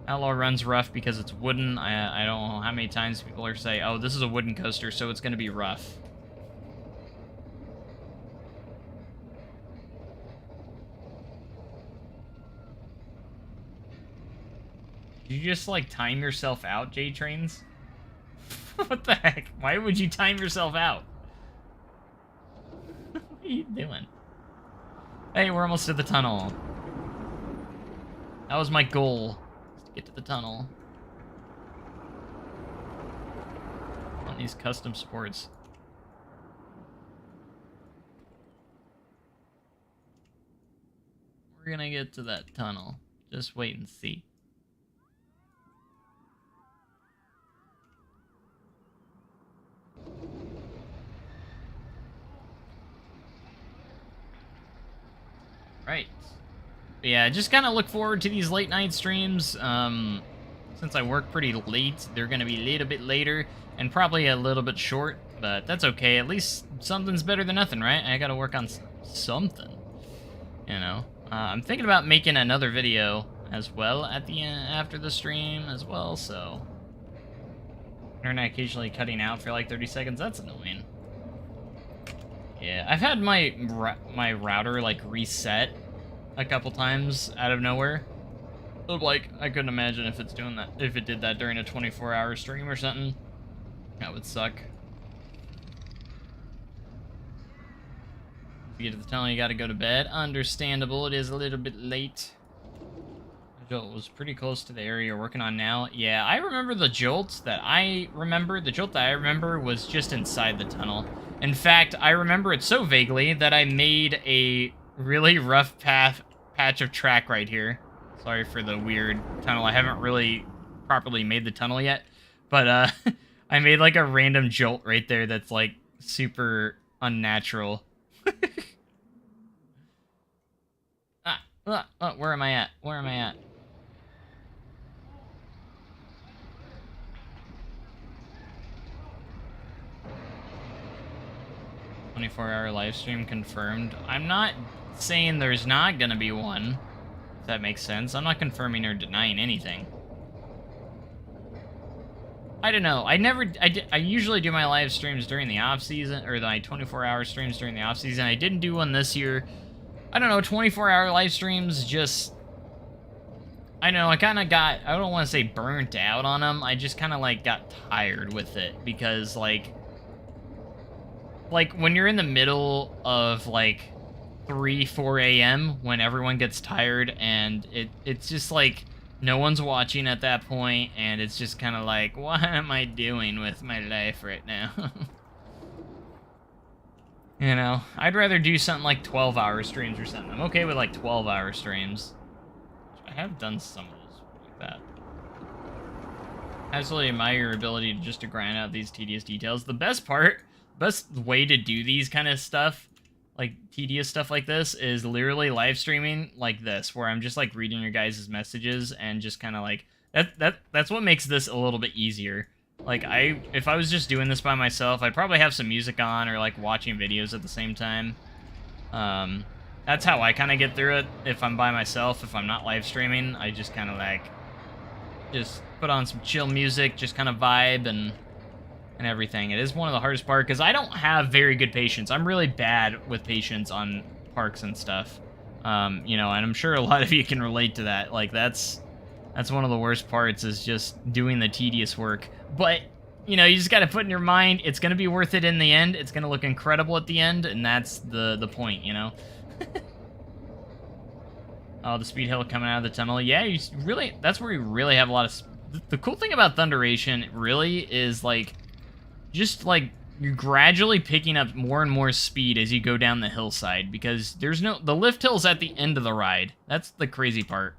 Outlaw Run's rough because it's wooden. I don't know how many times people are saying, oh, this is a wooden coaster, so it's going to be rough. Did you just, like, time yourself out, J-Trains? What the heck? Why would you time yourself out? What are you doing? Hey, we're almost to the tunnel. That was my goal, to get to the tunnel. On these custom sports. We're gonna get to that tunnel. Just wait and see. Right. But yeah, just kind of look forward to these late night streams. Since I work pretty late, they're going to be a little bit later and probably a little bit short, but that's okay. At least something's better than nothing, right? I got to work on something, you know. I'm thinking about making another video as well at the end, after the stream as well, so... Internet occasionally cutting out for like 30 seconds, that's annoying. Yeah, I've had my router like reset a couple times out of nowhere. But, like, I couldn't imagine if it's doing that, if it did that during a 24-hour stream or something. That would suck. If you get to the tunnel, you gotta go to bed. Understandable, it is a little bit late. The jolt was pretty close to the area you're working on now. Yeah, I remember the jolt that I remember. The jolt that I remember was just inside the tunnel. In fact, I remember it so vaguely that I made a really rough patch of track right here. Sorry for the weird tunnel. I haven't really properly made the tunnel yet. But, I made, like, a random jolt right there that's, like, super unnatural. Where am I at? Where am I at? "24-hour live stream confirmed." I'm not saying there's not gonna be one. If that makes sense. I'm not confirming or denying anything. I don't know. I usually do my live streams during the off season, or my 24-hour streams during the off season. I didn't do one this year. I don't know, 24-hour live streams just... I don't know, I kind of got... I don't want to say burnt out on them. I just kind of, like, got tired with it. Because, like, when you're in the middle of, like, 3, 4 a.m., when everyone gets tired, and it's just, like... No one's watching at that point, and it's just kind of like, what am I doing with my life right now? You know, I'd rather do something like 12-hour streams or something. I'm okay with, like, 12-hour streams. I have done some of those like that. I absolutely admire your ability to grind out these tedious details. The best way to do these kind of stuff, like tedious stuff like this, is literally live streaming like this, where I'm just like reading your guys' messages and just kind of like that's what makes this a little bit easier. Like if I was just doing this by myself, I'd probably have some music on or like watching videos at the same time. That's how I kind of get through it if I'm by myself. If I'm not live streaming, I just kind of like just put on some chill music, just kind of vibe and everything. It is one of the hardest parts because I don't have very good patience. I'm really bad with patience on parks and stuff. You know, and I'm sure a lot of you can relate to that. Like that's one of the worst parts, is just doing the tedious work. But you know, you just got to put in your mind it's going to be worth it in the end. It's going to look incredible at the end, and that's the point, you know. Oh, the speed hill coming out of the tunnel. Yeah, that's where you really have a lot of... The cool thing about Thunderation really is like just like you're gradually picking up more and more speed as you go down the hillside, because the lift hill's at the end of the ride. That's the crazy part.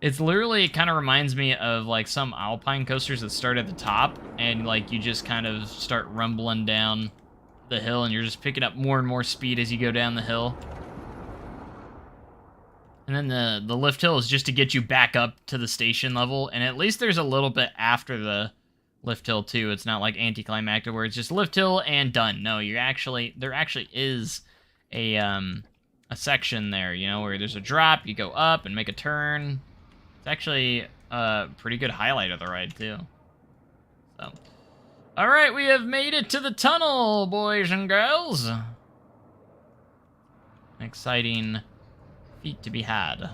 It's literally, it kind of reminds me of like some alpine coasters that start at the top and like you just kind of start rumbling down the hill and you're just picking up more and more speed as you go down the hill. And then the lift hill is just to get you back up to the station level, and at least there's a little bit after the lift hill too. It's not like anticlimactic where it's just lift hill and done. No, there actually is a section there, you know, where there's a drop, you go up and make a turn. It's actually a pretty good highlight of the ride too. So, all right, we have made it to the tunnel, boys and girls. An exciting feat to be had.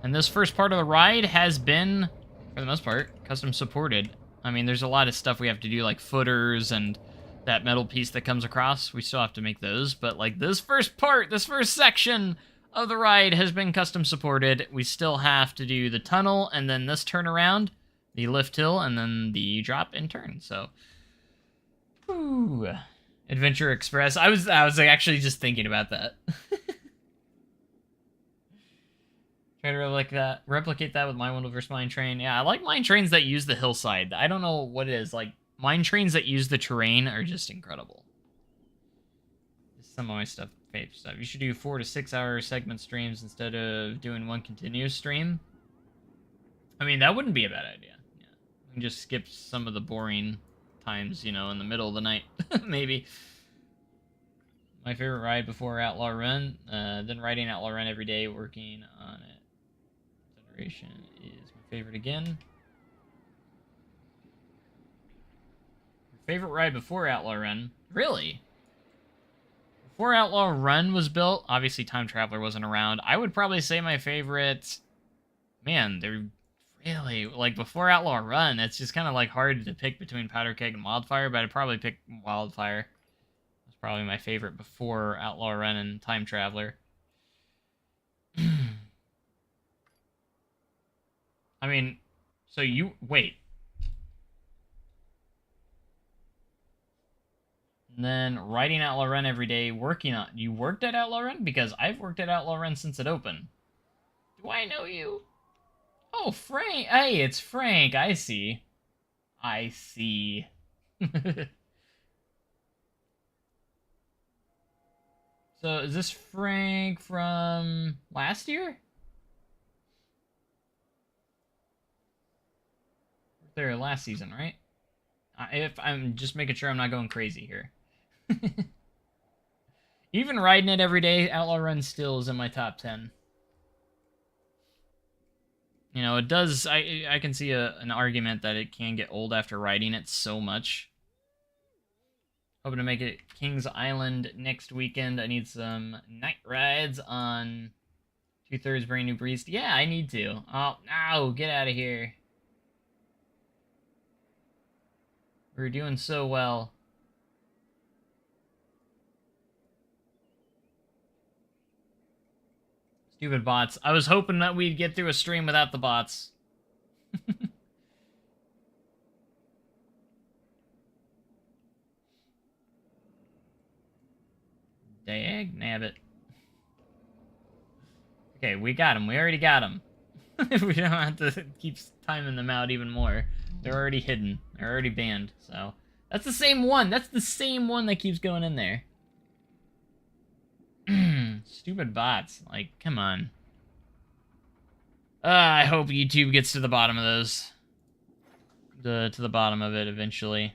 And this first part of the ride has been, for the most part, custom supported. I mean, there's a lot of stuff we have to do, like footers and that metal piece that comes across. We still have to make those, but like this first section of the ride has been custom supported. We still have to do the tunnel and then this turnaround, the lift hill, and then the drop and turn. So, whew. Adventure Express. I was like actually just thinking about that. Try to replicate that with my Wendoverse mine train. Yeah, I like mine trains that use the hillside. I don't know what it is. Like, mine trains that use the terrain are just incredible. Some of my favorite stuff. You should do 4 to 6 hour segment streams instead of doing one continuous stream. I mean, that wouldn't be a bad idea. Yeah. You can just skip some of the boring times, you know, in the middle of the night, maybe. My favorite ride before Outlaw Run. Then riding Outlaw Run every day, working on it. Thunderation is my favorite again. Favorite ride before Outlaw Run? Really? Before Outlaw Run was built, obviously Time Traveler wasn't around. I would probably say my favorite... Man, they're really... Like, before Outlaw Run, it's just kind of, like, hard to pick between Powder Keg and Wildfire, but I'd probably pick Wildfire. That's probably my favorite before Outlaw Run and Time Traveler. I mean, so you... Wait. And then riding Outlaw Run every day, working on... You worked at Outlaw Run? Because I've worked at Outlaw Run since it opened. Do I know you? Oh, Frank. Hey, it's Frank. I see. I see. So, is this Frank from last year? There, last season, right? If I'm just making sure I'm not going crazy here. Even riding it every day, Outlaw Run still is in my top 10. You know, it does... I can see an argument that it can get old after riding it so much. Hoping to make it Kings Island next weekend. I need some night rides on 2/3 Brand New Breeze. Yeah, I need to. Oh, no! Get out of here. We're doing so well. Stupid bots. I was hoping that we'd get through a stream without the bots. Dag nabbit. Okay, we got him. We already got him. We don't have to keep timing them out even more. They're already hidden. They're already banned, so... That's the same one! That's the same one that keeps going in there. Stupid bots. Like, come on. I hope YouTube gets to the bottom of those. To the bottom of it eventually.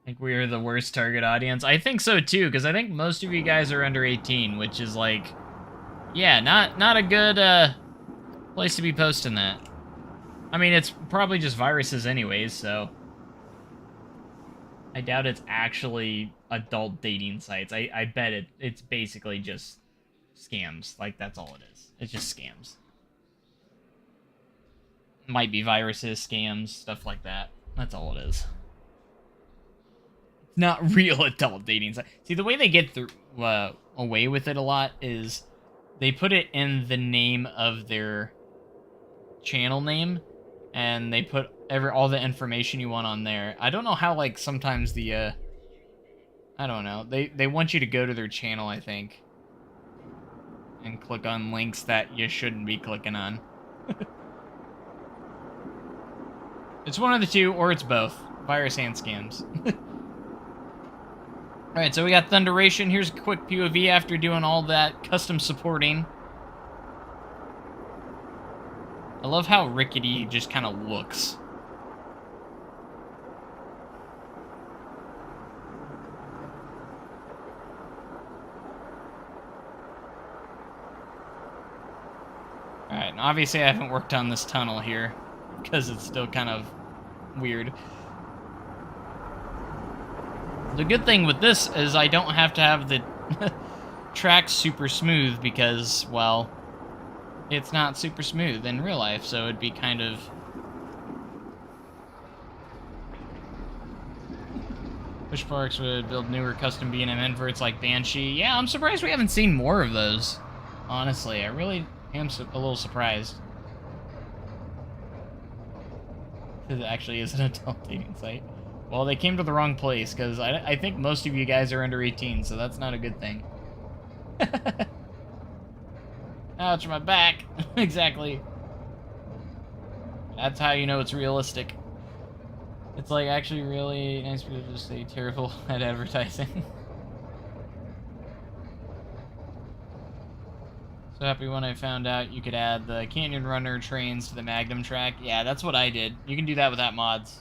I think we are the worst target audience. I think so too, because I think most of you guys are under 18, which is like... Yeah, not a good place to be posting that. I mean, it's probably just viruses anyways, so... I doubt it's actually adult dating sites. I bet it's basically just scams. Like, that's all it is. It's just scams. Might be viruses, scams, stuff like that. That's all it is. It's not real adult dating sites. See, the way they get through away with it a lot is they put it in the name of their channel name, and they put all the information you want on there. I don't know how, like, sometimes the, I don't know. They want you to go to their channel, I think, and click on links that you shouldn't be clicking on. It's one of the two, or it's both. Virus and scams. Alright, so we got Thunderation. Here's a quick POV after doing all that custom supporting. I love how rickety just kind of looks. Alright, and obviously I haven't worked on this tunnel here, because it's still kind of weird. The good thing with this is I don't have to have the track super smooth because, well, it's not super smooth in real life, so it'd be kind of... Wish Parks would build newer custom B&M inverts like Banshee. Yeah, I'm surprised we haven't seen more of those, honestly. I really am a little surprised. It actually is an adult dating site. Well, they came to the wrong place, because I think most of you guys are under 18, so that's not a good thing. Ouch, my back. Exactly. That's how you know it's realistic. It's like actually really nice people to stay terrible at advertising. So happy when I found out you could add the Canyon Runner trains to the Magnum track. Yeah, that's what I did. You can do that without mods.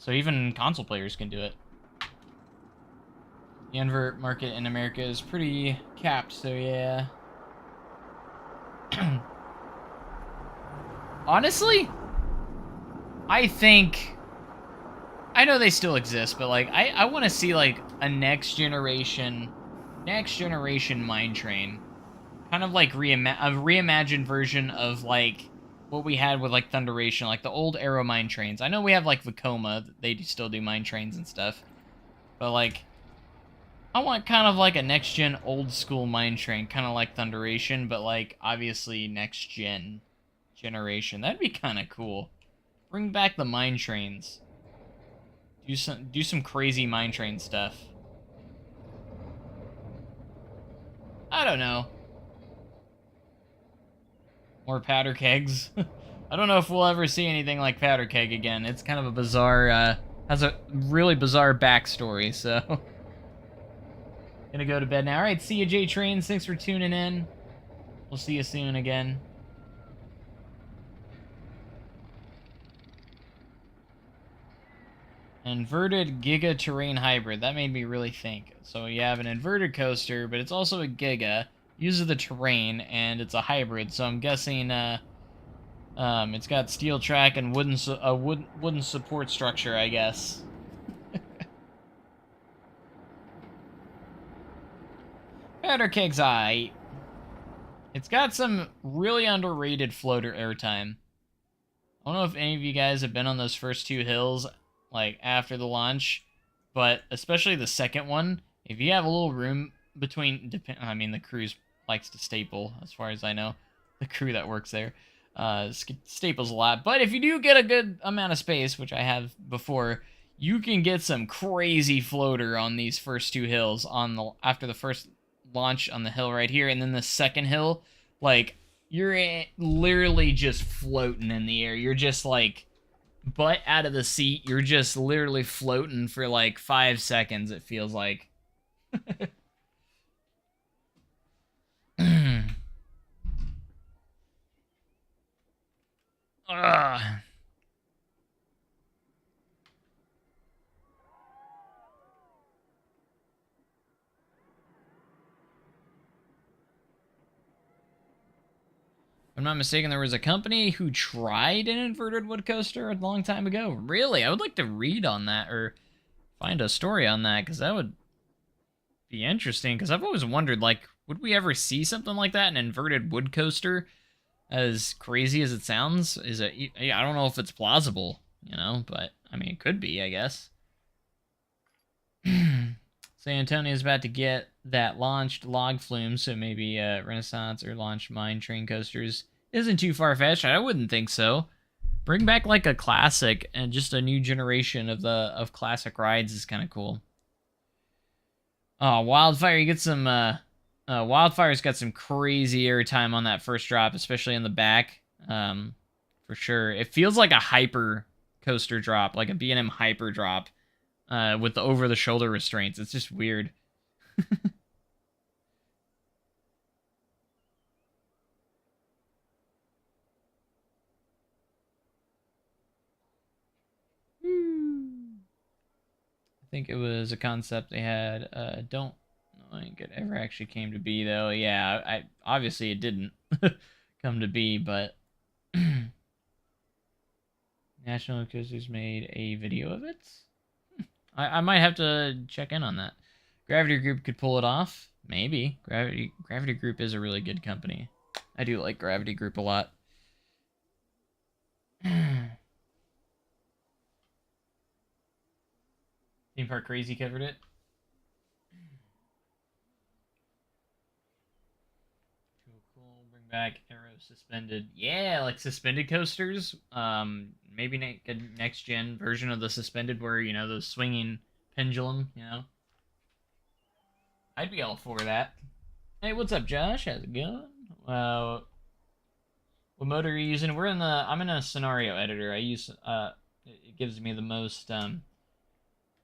So even console players can do it. The invert market in America is pretty capped, so yeah. Honestly, I think... I know they still exist, but like I want to see like a next generation mine train, kind of like a reimagined version of like what we had with like Thunderation, like the old Aero mine trains. I know we have like Vekoma, they still do mine trains and stuff, but like I want kind of like a next gen old school mine train, kind of like Thunderation, but like obviously next generation. That'd be kind of cool. Bring back the mine trains. Do some crazy mine train stuff. I don't know. More powder kegs. I don't know if we'll ever see anything like powder keg again. It's kind of a bizarre, has a really bizarre backstory, so. Gonna go to bed now. Alright, see you, J-Trains. Thanks for tuning in. We'll see you soon again. Inverted Giga Terrain Hybrid. That made me really think. So you have an inverted coaster, but it's also a Giga. Uses the terrain, and it's a hybrid. So I'm guessing it's got steel track and wooden support structure, I guess. Powder Keg's eye. It's got some really underrated floater airtime. I don't know if any of you guys have been on those first two hills like after the launch, but especially the second one, if you have a little room between, I mean, the cruise likes to staple, as far as I know, the crew that works there staples a lot, but if you do get a good amount of space, which I have before, you can get some crazy floater on these first two hills after the first launch on the hill right here, and then the second hill, like, you're literally just floating in the air. You're just like butt out of the seat. You're just literally floating for like 5 seconds, it feels like. Ugh. If I'm not mistaken, there was a company who tried an inverted wood coaster a long time ago. Really? I would like to read on that or find a story on that, because that would be interesting, because I've always wondered, like, would we ever see something like that, an inverted wood coaster? As crazy as it sounds, is it? I don't know if it's plausible, you know, but I mean, it could be, I guess. San Antonio is about to get that launched log flume, so maybe Renaissance or launched mine train coasters isn't too far-fetched. I wouldn't think so. Bring back like a classic and just a new generation of classic rides is kind of cool. Oh, Wildfire, you get some. Wildfire's got some crazy airtime on that first drop, especially in the back. For sure. It feels like a hyper coaster drop, like a B&M hyper drop, with the over-the-shoulder restraints. It's just weird. I think it was a concept they had. Don't think it ever actually came to be, though. Yeah, obviously it didn't come to be, but National Coasters made a video of it. I might have to check in on that. Gravity Group could pull it off, maybe. Gravity Group is a really good company. I do like Gravity Group a lot. Theme Park Crazy covered it. Cool. Bring back Aero suspended. Yeah, like suspended coasters. Maybe a next gen version of the suspended, where, you know, the swinging pendulum. You know, I'd be all for that. Hey, what's up, Josh? How's it going? What motor are you using? I'm in a scenario editor. I use it gives me the most in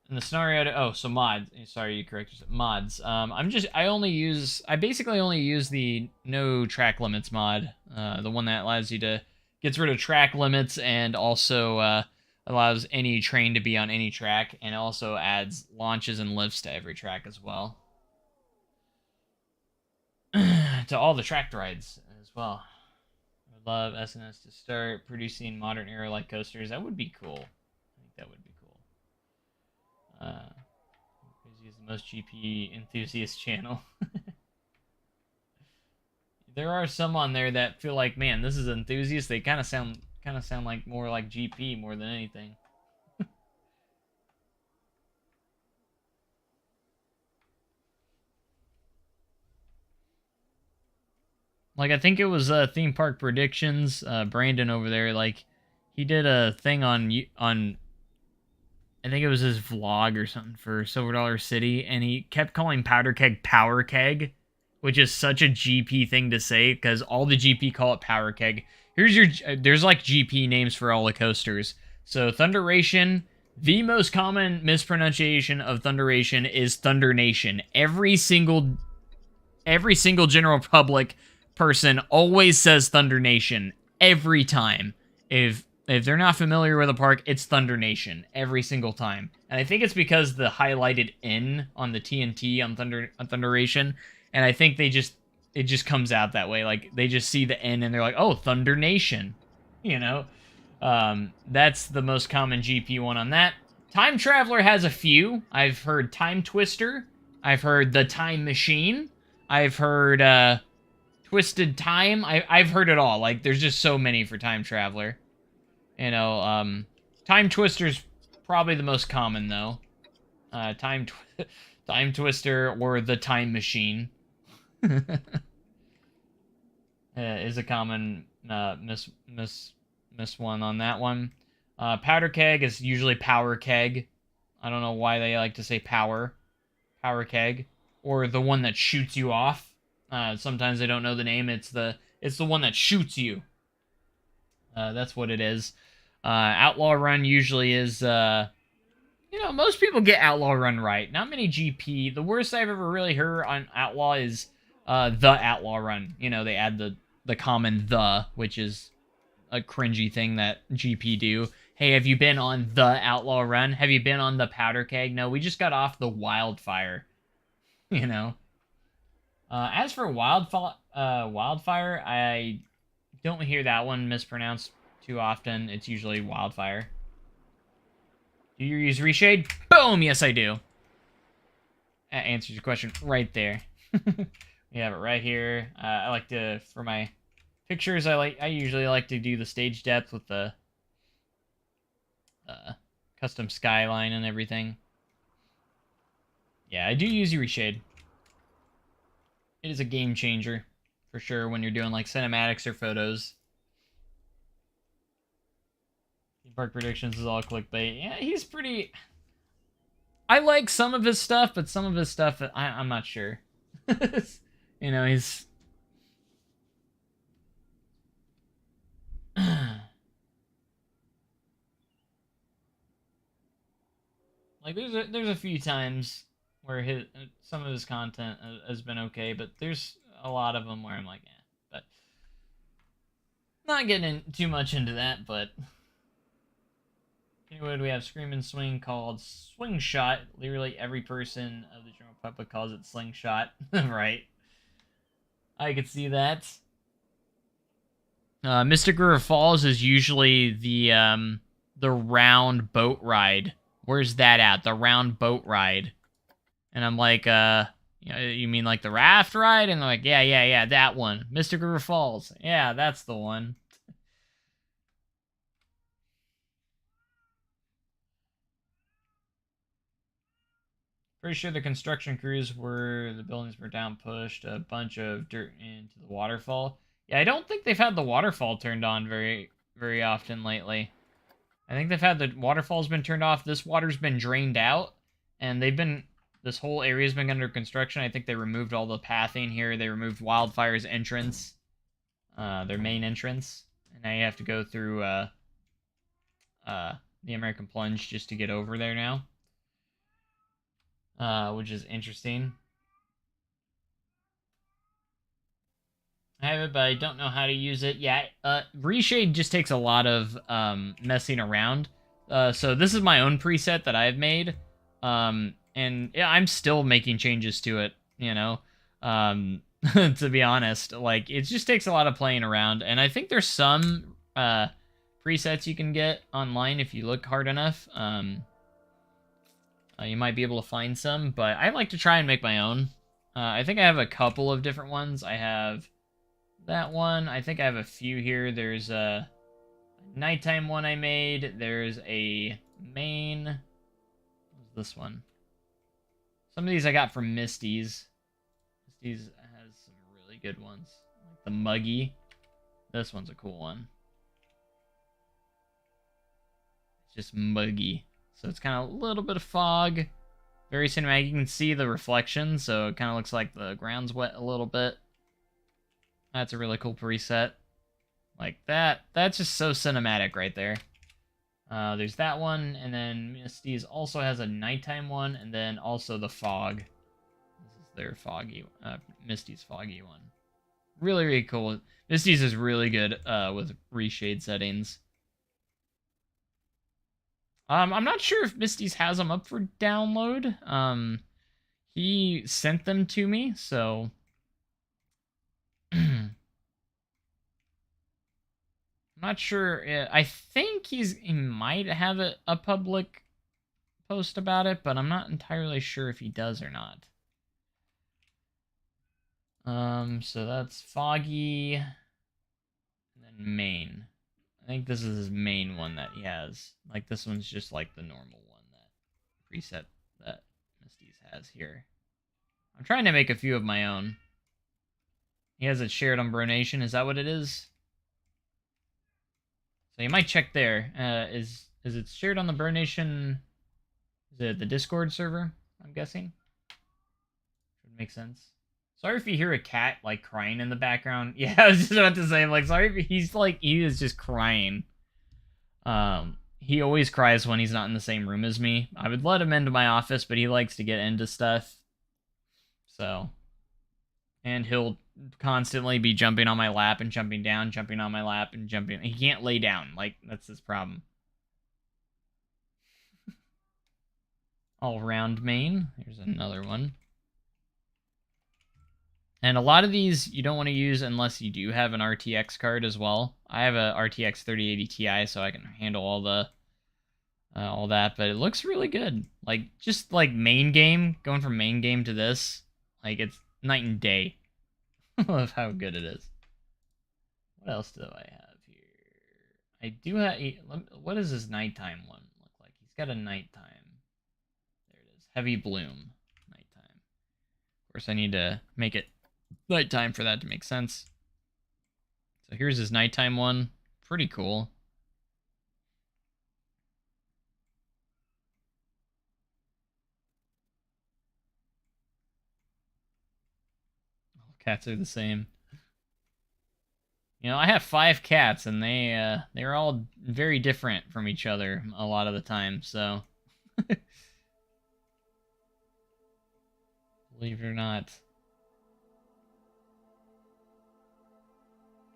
the scenario. So mods. Sorry, you corrected yourself. Mods. I basically only use the no track limits mod. The one that allows you to gets rid of track limits and also allows any train to be on any track, and also adds launches and lifts to every track as well. To all the tracked rides as well. I would love SNS to start producing modern era like coasters. That would be cool. I think that would be cool. Crazy is the most GP enthusiast channel. There are some on there that feel like, man, this is enthusiast. They kind of sound like more like GP more than anything. Like, I think it was Theme Park Predictions, Brandon over there, like, he did a thing on, I think it was his vlog or something for Silver Dollar City, and he kept calling Powder Keg Power Keg, which is such a GP thing to say, because all the GP call it Power Keg. Here's your, there's like GP names for all the coasters. So Thunderation, the most common mispronunciation of Thunderation is Thunder Nation. Every single general public person always says Thunder Nation every time. If they're not familiar with a park, it's Thunder Nation every single time. And I think it's because the highlighted N on the TNT on Thunderation, and I think it just comes out that way. Like, they just see the N and they're like, oh, Thunder Nation, you know. That's the most common GP one on that. Time Traveler has a few. I've heard Time Twister. I've heard the Time Machine. I've heard Twisted Time. I've heard it all. Like, there's just so many for Time Traveler. You know, Time Twister's probably the most common, though. Time Twister or the Time Machine is a common miss one on that one. Powder Keg is usually Power Keg. I don't know why they like to say Power Keg. Or the one that shoots you off. Sometimes they don't know the name. It's the one that shoots you. That's what it is. Outlaw Run usually is, most people get Outlaw Run right. Not many GP. The worst I've ever really heard on Outlaw is the Outlaw Run. You know, they add the common the, which is a cringy thing that GP do. Hey, have you been on the Outlaw Run? Have you been on the Powder Keg? No, we just got off the Wildfire. You know. As for Wildfire, I don't hear that one mispronounced too often. It's usually Wildfire. Do you use Reshade? Boom! Yes, I do. That answers your question right there. We have it right here. I like to, for my pictures, I usually like to do the stage depth with the custom skyline and everything. Yeah, I do use Reshade. It is a game changer, for sure, when you're doing, like, cinematics or photos. Theme Park Predictions is all clickbait. Yeah, he's pretty... I like some of his stuff, but some of his stuff, I'm not sure. You know, he's... Like, there's a few times where some of his content has been okay, but there's a lot of them where I'm like, eh. But not getting too much into that, but anyway, we have Scream and Swing called Swing Shot. Literally every person of the general public calls it Slingshot, right? I could see that. Mystic River Falls is usually the round boat ride. Where's that at? The round boat ride. And I'm like, you mean like the raft ride? And they're like, yeah, that one. Mystic River Falls. Yeah, that's the one. Pretty sure the construction crews the buildings were down pushed a bunch of dirt into the waterfall. Yeah, I don't think they've had the waterfall turned on very, very often lately. I think they've had the waterfall's been turned off. This water's been drained out, and this whole area's been under construction. I think they removed all the pathing here. They removed Wildfire's entrance, their main entrance, and now you have to go through the American Plunge just to get over there now, which is interesting. I have it, but I don't know how to use it. Yeah, Reshade just takes a lot of messing around So this is my own preset that I've made. And yeah, I'm still making changes to it, you know. To be honest, like it just takes a lot of playing around, and I think there's some presets you can get online if you look hard enough. You might be able to find some, but I like to try and make my own. I think I have a couple of different ones. I have that one. I think I have a few here. There's a nighttime one I made. There's a main. What's this one? Some of these I got from Misty's. Misty's has some really good ones. Like the Muggy. This one's a cool one. It's just muggy. So it's kind of a little bit of fog. Very cinematic. You can see the reflection, so it kind of looks like the ground's wet a little bit. That's a really cool preset. Like that. That's just so cinematic right there. There's that one, and then Misty's also has a nighttime one, and then also the fog. This is their foggy, Misty's foggy one. Really, really cool. Misty's is really good with reshade settings. I'm not sure if Misty's has them up for download. He sent them to me, so I'm not sure. I think he might have a public post about it, but I'm not entirely sure if he does or not. So that's Foggy, and then Main. I think this is his main one that he has. Like, this one's just like the normal one, that preset that Misty's has here. I'm trying to make a few of my own. He has it shared on Bronation. Is that what it is? So you might check there. Is it shared on the Bronation? Is it the Discord server? I'm guessing. Would make sense. Sorry if you hear a cat, like, crying in the background. Yeah, I was just about to say, I'm like, sorry if he is just crying. He always cries when he's not in the same room as me. I would let him into my office, but he likes to get into stuff. So. And he'll constantly be jumping on my lap and jumping down, jumping on my lap and jumping. He can't lay down. Like, that's his problem. All-round main. Here's another one. And a lot of these you don't want to use unless you do have an RTX card as well. I have a RTX 3080 Ti, so I can handle all that. But it looks really good. Like, just like main game, going from main game to this, like, it's night and day of how good it is. What else do I have here? I do have. What does his nighttime one look like? He's got a nighttime. There it is. Heavy Bloom. Nighttime. Of course, I need to make it nighttime for that to make sense. So here's his nighttime one. Pretty cool. All cats are the same. You know, I have 5 cats, and they're all very different from each other a lot of the time, so believe it or not.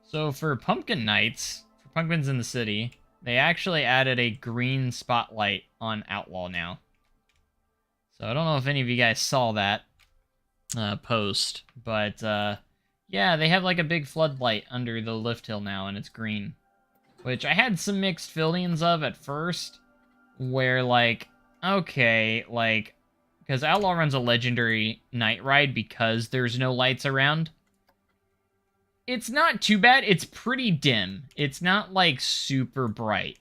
So for Pumpkin Nights, for Pumpkins in the City, they actually added a green spotlight on Outlaw now. So I don't know if any of you guys saw that post, but yeah, they have like a big floodlight under the lift hill now, and it's green. Which I had some mixed feelings of at first, where like, okay, like, because Outlaw Run's a legendary night ride because there's no lights around. It's not too bad. It's pretty dim. It's not, like, super bright.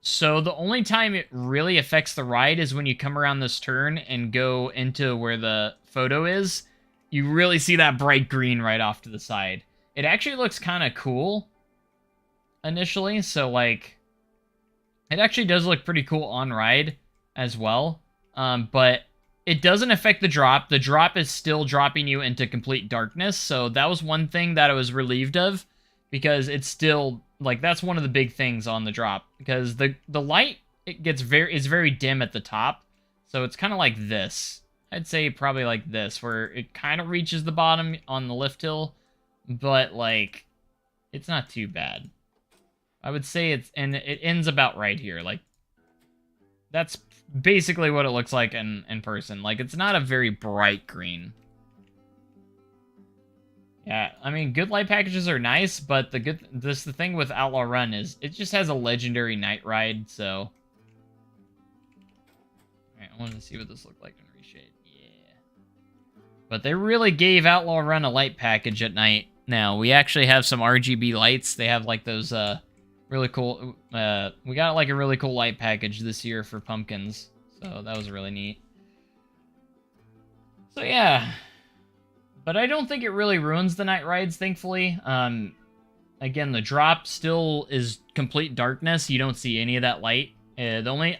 So the only time it really affects the ride is when you come around this turn and go into where the photo is. You really see that bright green right off to the side. It actually looks kind of cool initially. So, like, it actually does look pretty cool on ride as well. But it doesn't affect the drop. The drop is still dropping you into complete darkness. So that was one thing that I was relieved of, because it's still, like, that's one of the big things on the drop, because the light, is very dim at the top. So it's kind of like this. I'd say probably like this, where it kind of reaches the bottom on the lift hill, but, like, it's not too bad. I would say and it ends about right here. Like, that's basically what it looks like in person. Like, it's not a very bright green. Yeah, I mean, good light packages are nice, but the thing with Outlaw Run is it just has a legendary night ride, so... Alright, I wanted to see what this looked like in Reshade. Yeah. But they really gave Outlaw Run a light package at night. Now, we actually have some RGB lights. They have, like, those, really cool... we got, like, a really cool light package this year for pumpkins. So, that was really neat. So, yeah... But I don't think it really ruins the night rides, thankfully. Again, the drop still is complete darkness. You don't see any of that light. The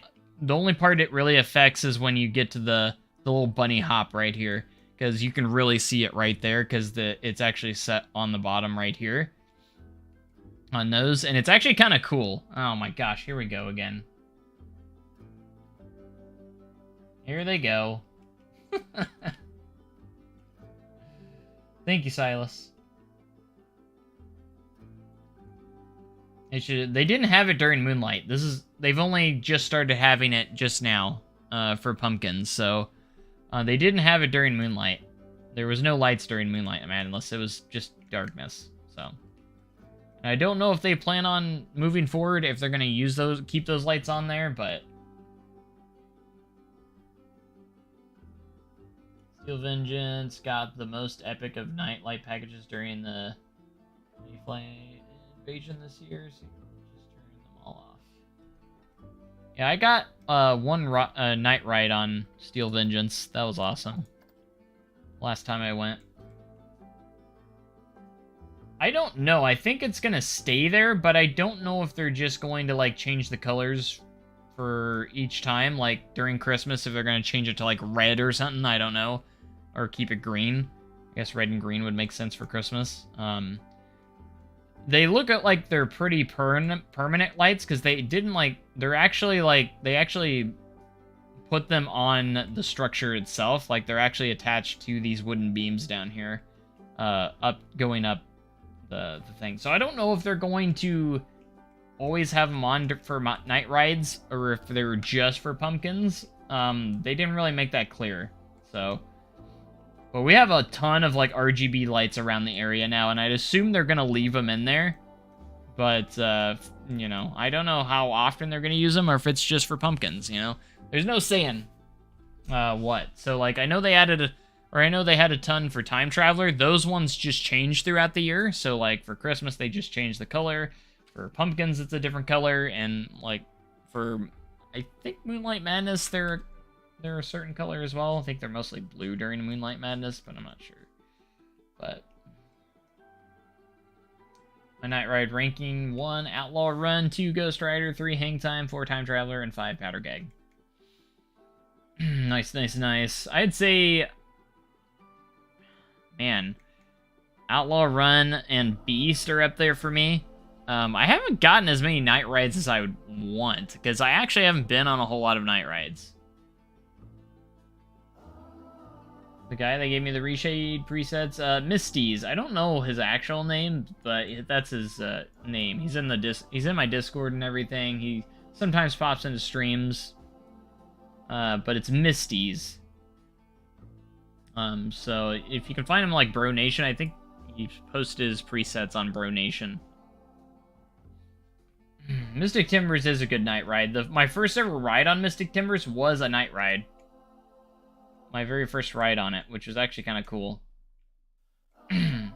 only part it really affects is when you get to the little bunny hop right here, because you can really see it right there, because it's actually set on the bottom right here on those, and it's actually kind of cool. Oh my gosh, here we go again. Here they go. Thank you, Silas. They didn't have it during Moonlight. They've only just started having it just now for pumpkins. So they didn't have it during Moonlight. There was no lights during Moonlight, man, unless it was just darkness. So I don't know if they plan on moving forward, if they're gonna keep those lights on there, but Steel Vengeance got the most epic of night light packages during the Mayfly invasion this year, so you can just turn them all off. Yeah, I got one night ride on Steel Vengeance. That was awesome. Last time I went. I don't know. I think it's gonna stay there, but I don't know if they're just going to, like, change the colors for each time, like during Christmas, if they're gonna change it to, like, red or something. I don't know. Or keep it green. I guess red and green would make sense for Christmas. They look at like they're pretty permanent lights, because they didn't they actually put them on the structure itself. Like, they're actually attached to these wooden beams down here, going up the thing. So I don't know if they're going to always have them on for night rides, or if they were just for pumpkins. They didn't really make that clear. So, but we have a ton of, like, RGB lights around the area now, and I'd assume they're going to leave them in there. But, you know, I don't know how often they're going to use them, or if it's just for pumpkins, you know? There's no saying what. So, like, I know they had a ton for Time Traveler. Those ones just change throughout the year. So, like, for Christmas, they just change the color. For pumpkins, it's a different color. And, like, for, I think, Moonlight Madness, they're a certain color as well. I think they're mostly blue during Moonlight Madness, but I'm not sure. But my night ride ranking: 1, Outlaw Run; 2, Ghost Rider; 3, Hang Time; 4, Time Traveler; and 5, Powder Gag. Nice, nice, nice. I'd say, man, Outlaw Run and Beast are up there for me. I haven't gotten as many night rides as I would want, because I actually haven't been on a whole lot of night rides. The guy that gave me the Reshade presets, Misty's. I don't know his actual name, but that's his name. He's in my Discord and everything. He sometimes pops into streams, but it's Misty's. So if you can find him like Bro Nation, I think he posted his presets on Bro Nation. Mystic Timbers is a good night ride. My first ever ride on Mystic Timbers was a night ride. My very first ride on it, which was actually kind of cool. Pretty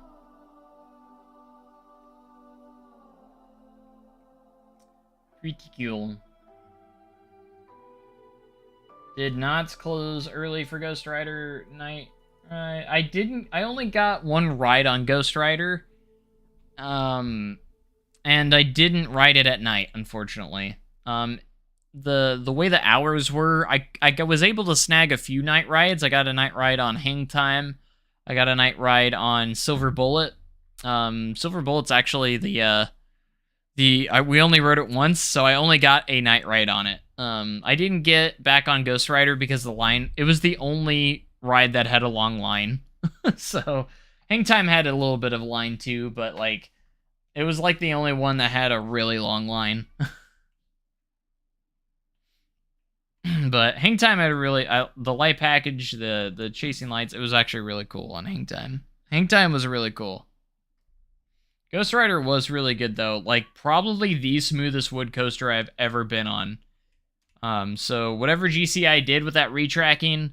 cool. Did not close early for Ghost Rider night. I didn't. I only got one ride on Ghost Rider. And I didn't ride it at night, unfortunately. The way the hours were, I was able to snag a few night rides. I got a night ride on Hang Time. I got a night ride on Silver Bullet. Silver Bullet's actually we only rode it once, so I only got a night ride on it. I didn't get back on Ghost Rider because it was the only ride that had a long line. So Hang Time had a little bit of a line too, but like it was like the only one that had a really long line. But Hang Time had a really the light package, the chasing lights. It was actually really cool on Hang Time. Hang Time was really cool. Ghost Rider was really good though. Like probably the smoothest wood coaster I've ever been on. So whatever GCI did with that retracking,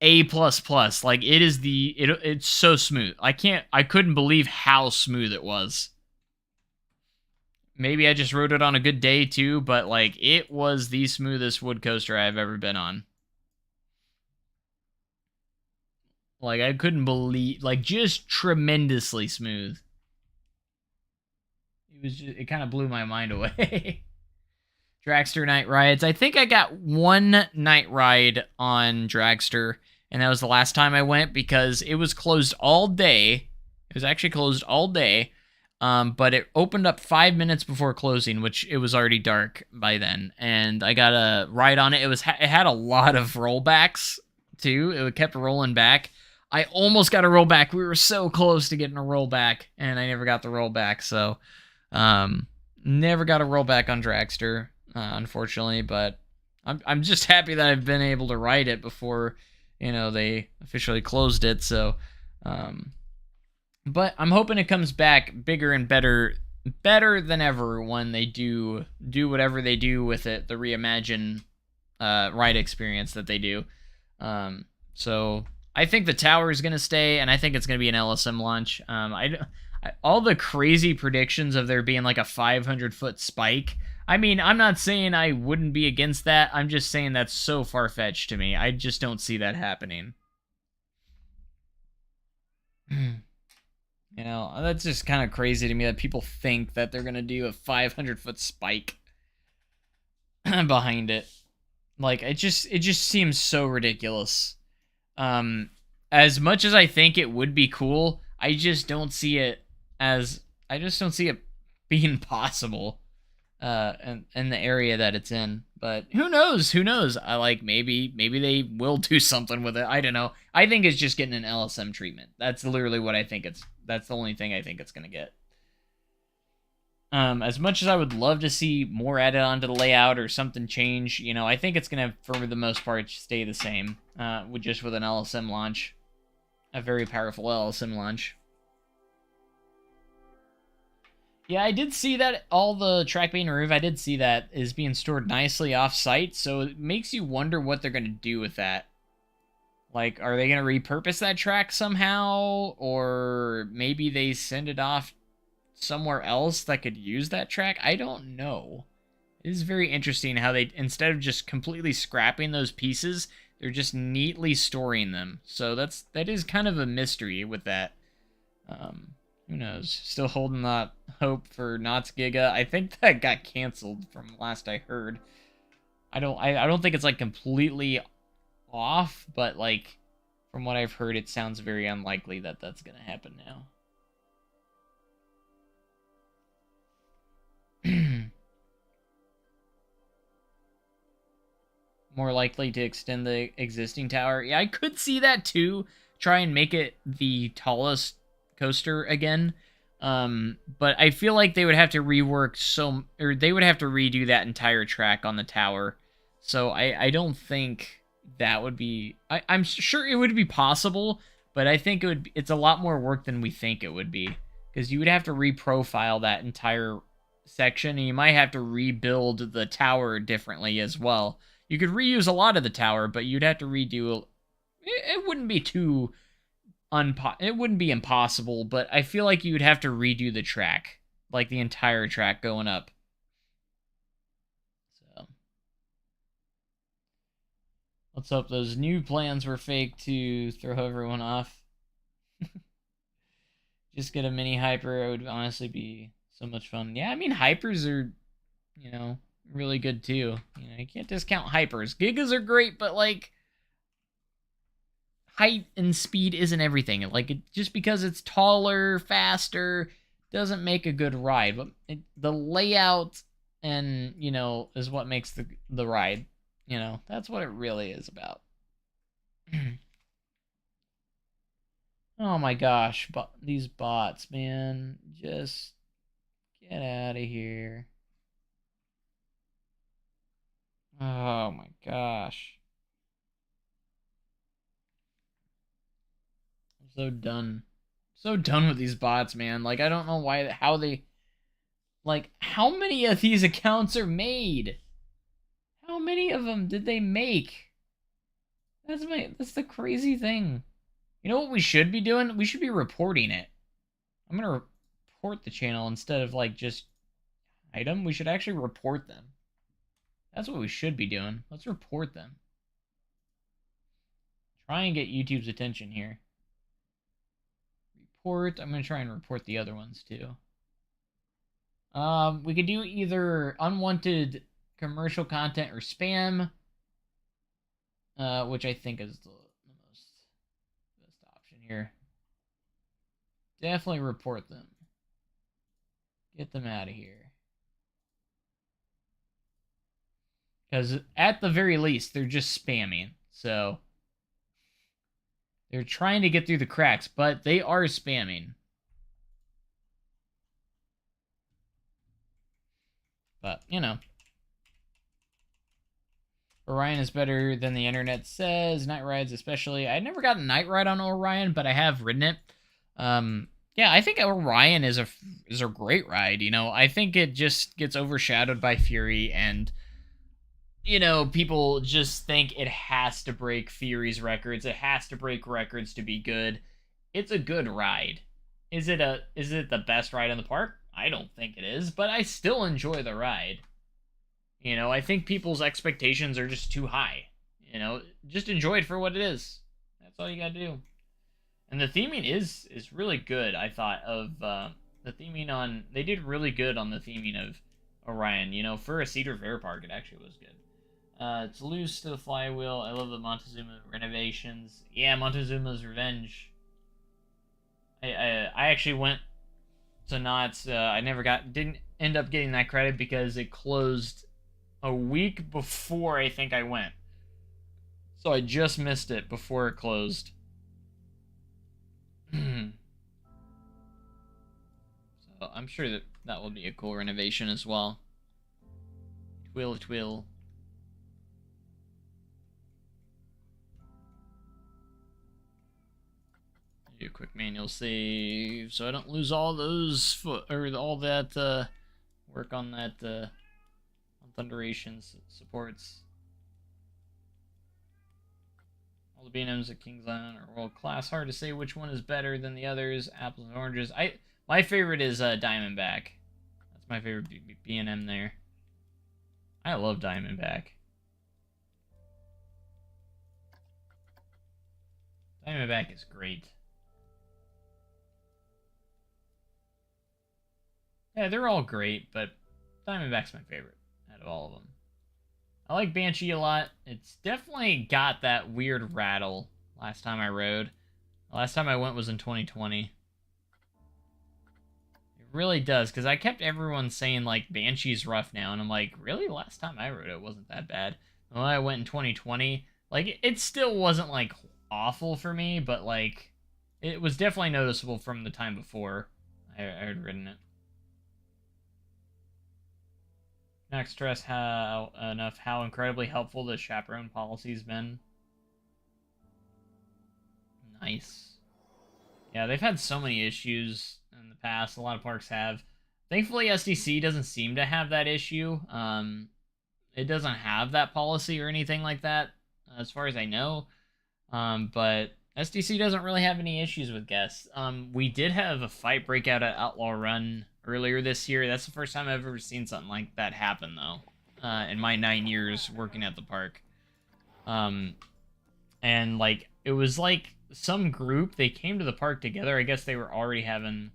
A++. Like it is it's so smooth. I couldn't believe how smooth it was. Maybe I just rode it on a good day too, but like it was the smoothest wood coaster I've ever been on. Like I couldn't believe, like just tremendously smooth. It kind of blew my mind away. Dragster night rides. I think I got one night ride on Dragster, and that was the last time I went because it was closed all day. It was actually closed all day, but it opened up 5 minutes before closing, which it was already dark by then, and I got a ride on it. It had a lot of rollbacks too. It kept rolling back. I almost got a rollback. We were so close to getting a rollback, and I never got the rollback. So, never got a rollback on Dragster. Unfortunately, but I'm just happy that I've been able to ride it before, they officially closed it. So, but I'm hoping it comes back bigger and better than ever when they do whatever they do with it, the reimagine ride experience that they do. So I think the tower is gonna stay, and I think it's gonna be an LSM launch. All the crazy predictions of there being like a 500-foot spike. I mean, I'm not saying I wouldn't be against that. I'm just saying that's so far-fetched to me. I just don't see that happening. That's just kind of crazy to me that people think that they're going to do a 500-foot spike behind it. Like, it just seems so ridiculous. As much as I think it would be cool, I just don't see it being possible. In the area that it's in, but who knows? Maybe they will do something with it. I don't know. I think it's just getting an LSM treatment. That's literally what I think that's the only thing I think it's gonna get. As much as I would love to see more added onto the layout or something change, I think it's gonna, for the most part, stay the same. With an LSM launch, a very powerful LSM launch. Yeah, I did see that all the track being removed, I did see that is being stored nicely off-site, so it makes you wonder what they're going to do with that. Like, are they going to repurpose that track somehow? Or maybe they send it off somewhere else that could use that track? I don't know. It is very interesting how they, instead of just completely scrapping those pieces, they're just neatly storing them. So that is kind of a mystery with that. Who knows? Still holding that hope for Knott's Giga. I think that got canceled from last I heard. I don't think it's like completely off, but like from what I've heard, it sounds very unlikely that that's gonna happen now. More likely to extend the existing tower. Yeah, I could see that too. Try and make it the tallest coaster again, but I feel like they would have to they would have to redo that entire track on the tower, so I don't think that would be, I'm sure it would be possible, but I think it's a lot more work than we think it would be, because you would have to reprofile that entire section, and you might have to rebuild the tower differently as well. You could reuse a lot of the tower, but you'd have to redo it wouldn't be too it wouldn't be impossible, but I feel like you would have to redo the track, like the entire track going up. So let's hope those new plans were fake to throw everyone off. Just get a mini hyper. It would honestly be so much fun. Yeah, I mean, hypers are, really good too. You can't discount hypers. Gigas are great, but like, height and speed isn't everything. Like, just because it's taller, faster, doesn't make a good ride. But the layout and, is what makes the ride. That's what it really is about. Oh my gosh, these bots, man. Just get out of here. Oh my gosh. I'm so done. So done with these bots, man. Like, I don't know why, how they, like, how many of these accounts are made? How many of them did they make? That's the crazy thing. You know what we should be doing? We should be reporting it. I'm gonna report the channel instead of, like, just item. We should actually report them. That's what we should be doing. Let's report them. Try and get YouTube's attention here. Report. I'm gonna try and report the other ones too. We could do either unwanted commercial content or spam, which I think is the most best option here. Definitely report them. Get them out of here. Because at the very least, they're just spamming. So they're trying to get through the cracks, but they are spamming. But, you know. Orion is better than the internet says. Night rides especially. I never got a night ride on Orion, but I have ridden it. Yeah, I think Orion is a great ride, you know. I think it just gets overshadowed by Fury, and you know, people just think it has to break Fury's records. It has to break records to be good. It's a good ride. Is it the best ride in the park? I don't think it is, but I still enjoy the ride. You know, I think people's expectations are just too high. You know, just enjoy it for what it is. That's all you gotta do. And the theming is really good, I thought, of the theming on... They did really good on the theming of Orion. You know, for a Cedar Fair park, it actually was good. It's loose to the flywheel. I love the Montezuma renovations. Yeah, Montezuma's Revenge. I actually went to Knott's. Didn't end up getting that credit because it closed a week before I think I went. So I just missed it before it closed. So I'm sure that will be a cool renovation as well. Twill. Do a quick manual save so I don't lose all those all that work on that on Thunderation supports. All the B&Ms at King's Island are world class. Hard to say which one is better than the others. Apples and oranges. My favorite is Diamondback. That's my favorite B&M there. I love Diamondback. Diamondback is great. Yeah, they're all great, but Diamondback's my favorite out of all of them. I like Banshee a lot. It's definitely got that weird rattle last time I rode. The last time I went was in 2020. It really does, because I kept everyone saying, like, Banshee's rough now, and I'm like, really? Last time I rode it wasn't that bad. When I went in 2020, like, it still wasn't, like, awful for me, but, like, it was definitely noticeable from the time before I had ridden it. Not stress how incredibly helpful the chaperone policy's been. Nice. Yeah, they've had so many issues in the past. A lot of parks have. Thankfully, SDC doesn't seem to have that issue. It doesn't have that policy or anything like that, as far as I know. But SDC doesn't really have any issues with guests. We did have a fight break out at Outlaw Run earlier this year. That's the first time I've ever seen something like that happen, though, in my 9 years working at the park. And, like, it was, like, some group, they came to the park together. I guess they were already having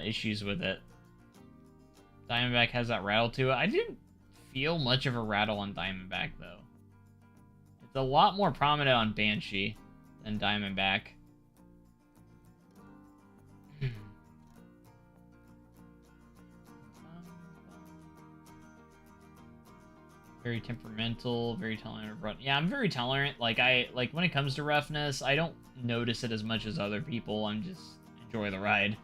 issues with it. Diamondback has that rattle to it. I didn't feel much of a rattle on Diamondback, though. It's a lot more prominent on Banshee than Diamondback. Very temperamental, very tolerant of rough. Yeah, I'm very tolerant. Like, when it comes to roughness, I don't notice it as much as other people. I'm just enjoy the ride.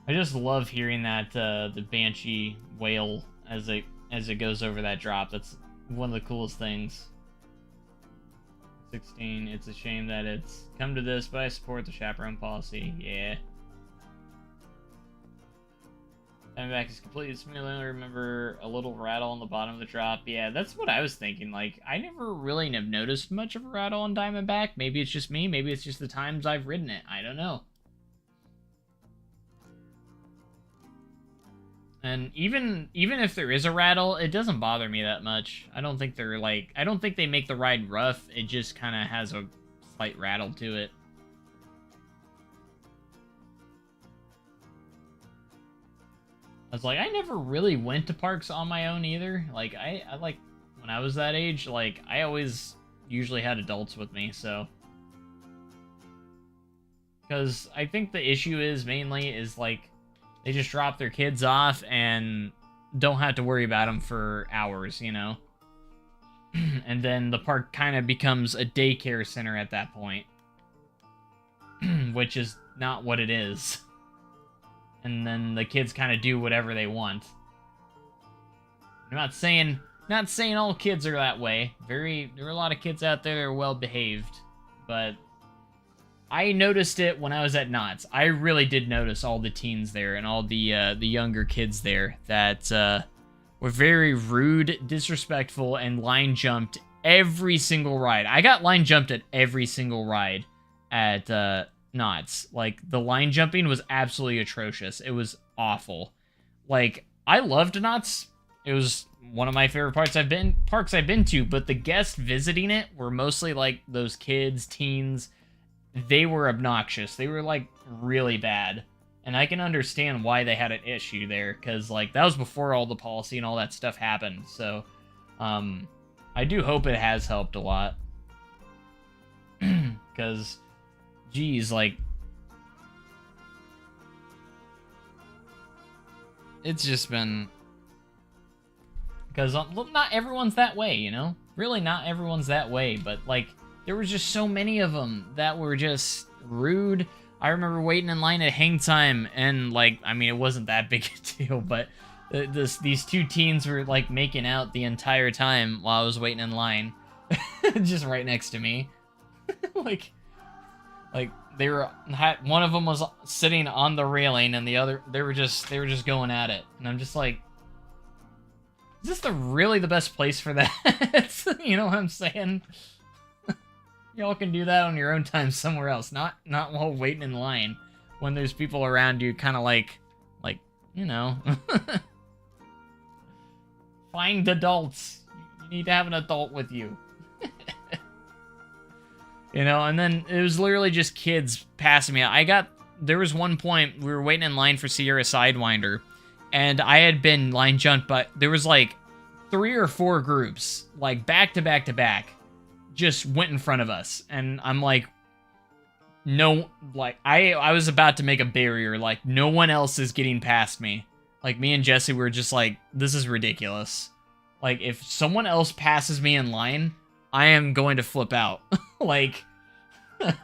I just love hearing that the Banshee wail as as it goes over that drop. That's one of the coolest things. 16, it's a shame that it's come to this, but I support the chaperone policy. Yeah. Coming back is completely smooth. I only remember a little rattle on the bottom of the drop. Yeah, that's what I was thinking. Like, I never really have noticed much of a rattle on Diamondback. Maybe it's just me. Maybe it's just the times I've ridden it. I don't know. And even if there is a rattle, it doesn't bother me that much. I don't think they're like... I don't think they make the ride rough. It just kind of has a slight rattle to it. I was like, I never really went to parks on my own either. Like, I like, when I was that age, like, I always usually had adults with me, so. Because I think the issue is, mainly, is, like, they just drop their kids off and don't have to worry about them for hours, you know? And then the park kind of becomes a daycare center at that point. Which is not what it is. And then the kids kind of do whatever they want. I'm not saying all kids are that way. There are a lot of kids out there that are well behaved, but I noticed it when I was at Knott's. I really did notice all the teens there and all the younger kids there that were very rude, disrespectful, and line jumped every single ride. I got line jumped at every single ride at Knott's. Like, the line jumping was absolutely atrocious. It was awful. Like, I loved Knott's. It was one of my favorite parks I've been to, but the guests visiting it were mostly like those kids, teens. They were obnoxious. They were like really bad. And I can understand why they had an issue there, because like that was before all the policy and all that stuff happened. So I do hope it has helped a lot. Because geez, like, it's just been... Because not everyone's that way, you know? Really, not everyone's that way, but, like, there was just so many of them that were just rude. I remember waiting in line at hang time, and, like, I mean, it wasn't that big a deal, but these two teens were, like, making out the entire time while I was waiting in line. Just right next to me. Like, they were, one of them was sitting on the railing, and the other, they were just going at it, and I'm just like, is this really the best place for that? You know what I'm saying? Y'all can do that on your own time somewhere else, not while waiting in line when there's people around you, kind of like, you know, find adults. You need to have an adult with you. You know, and then it was literally just kids passing me. There was one point, we were waiting in line for Sierra Sidewinder, and I had been line jumped, but there was like 3 or 4 groups, like back to back to back, just went in front of us. And I'm like, no, like, I was about to make a barrier, like, no one else is getting past me. Like, me and Jesse were just like, this is ridiculous. Like, if someone else passes me in line, I am going to flip out. Like,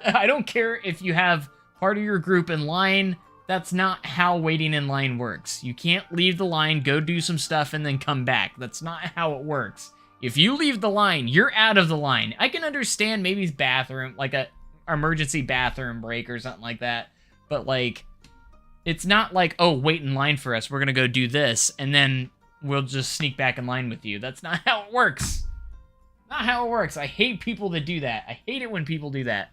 I don't care if you have part of your group in line. That's not how waiting in line works. You can't leave the line, go do some stuff, and then come back. That's not how it works. If you leave the line, you're out of the line. I can understand maybe it's bathroom, like a emergency bathroom break or something like that. But, like, it's not like, oh, wait in line for us. We're going to go do this, and then we'll just sneak back in line with you. That's not how it works. Not how it works. I hate people that do that. I hate it when people do that.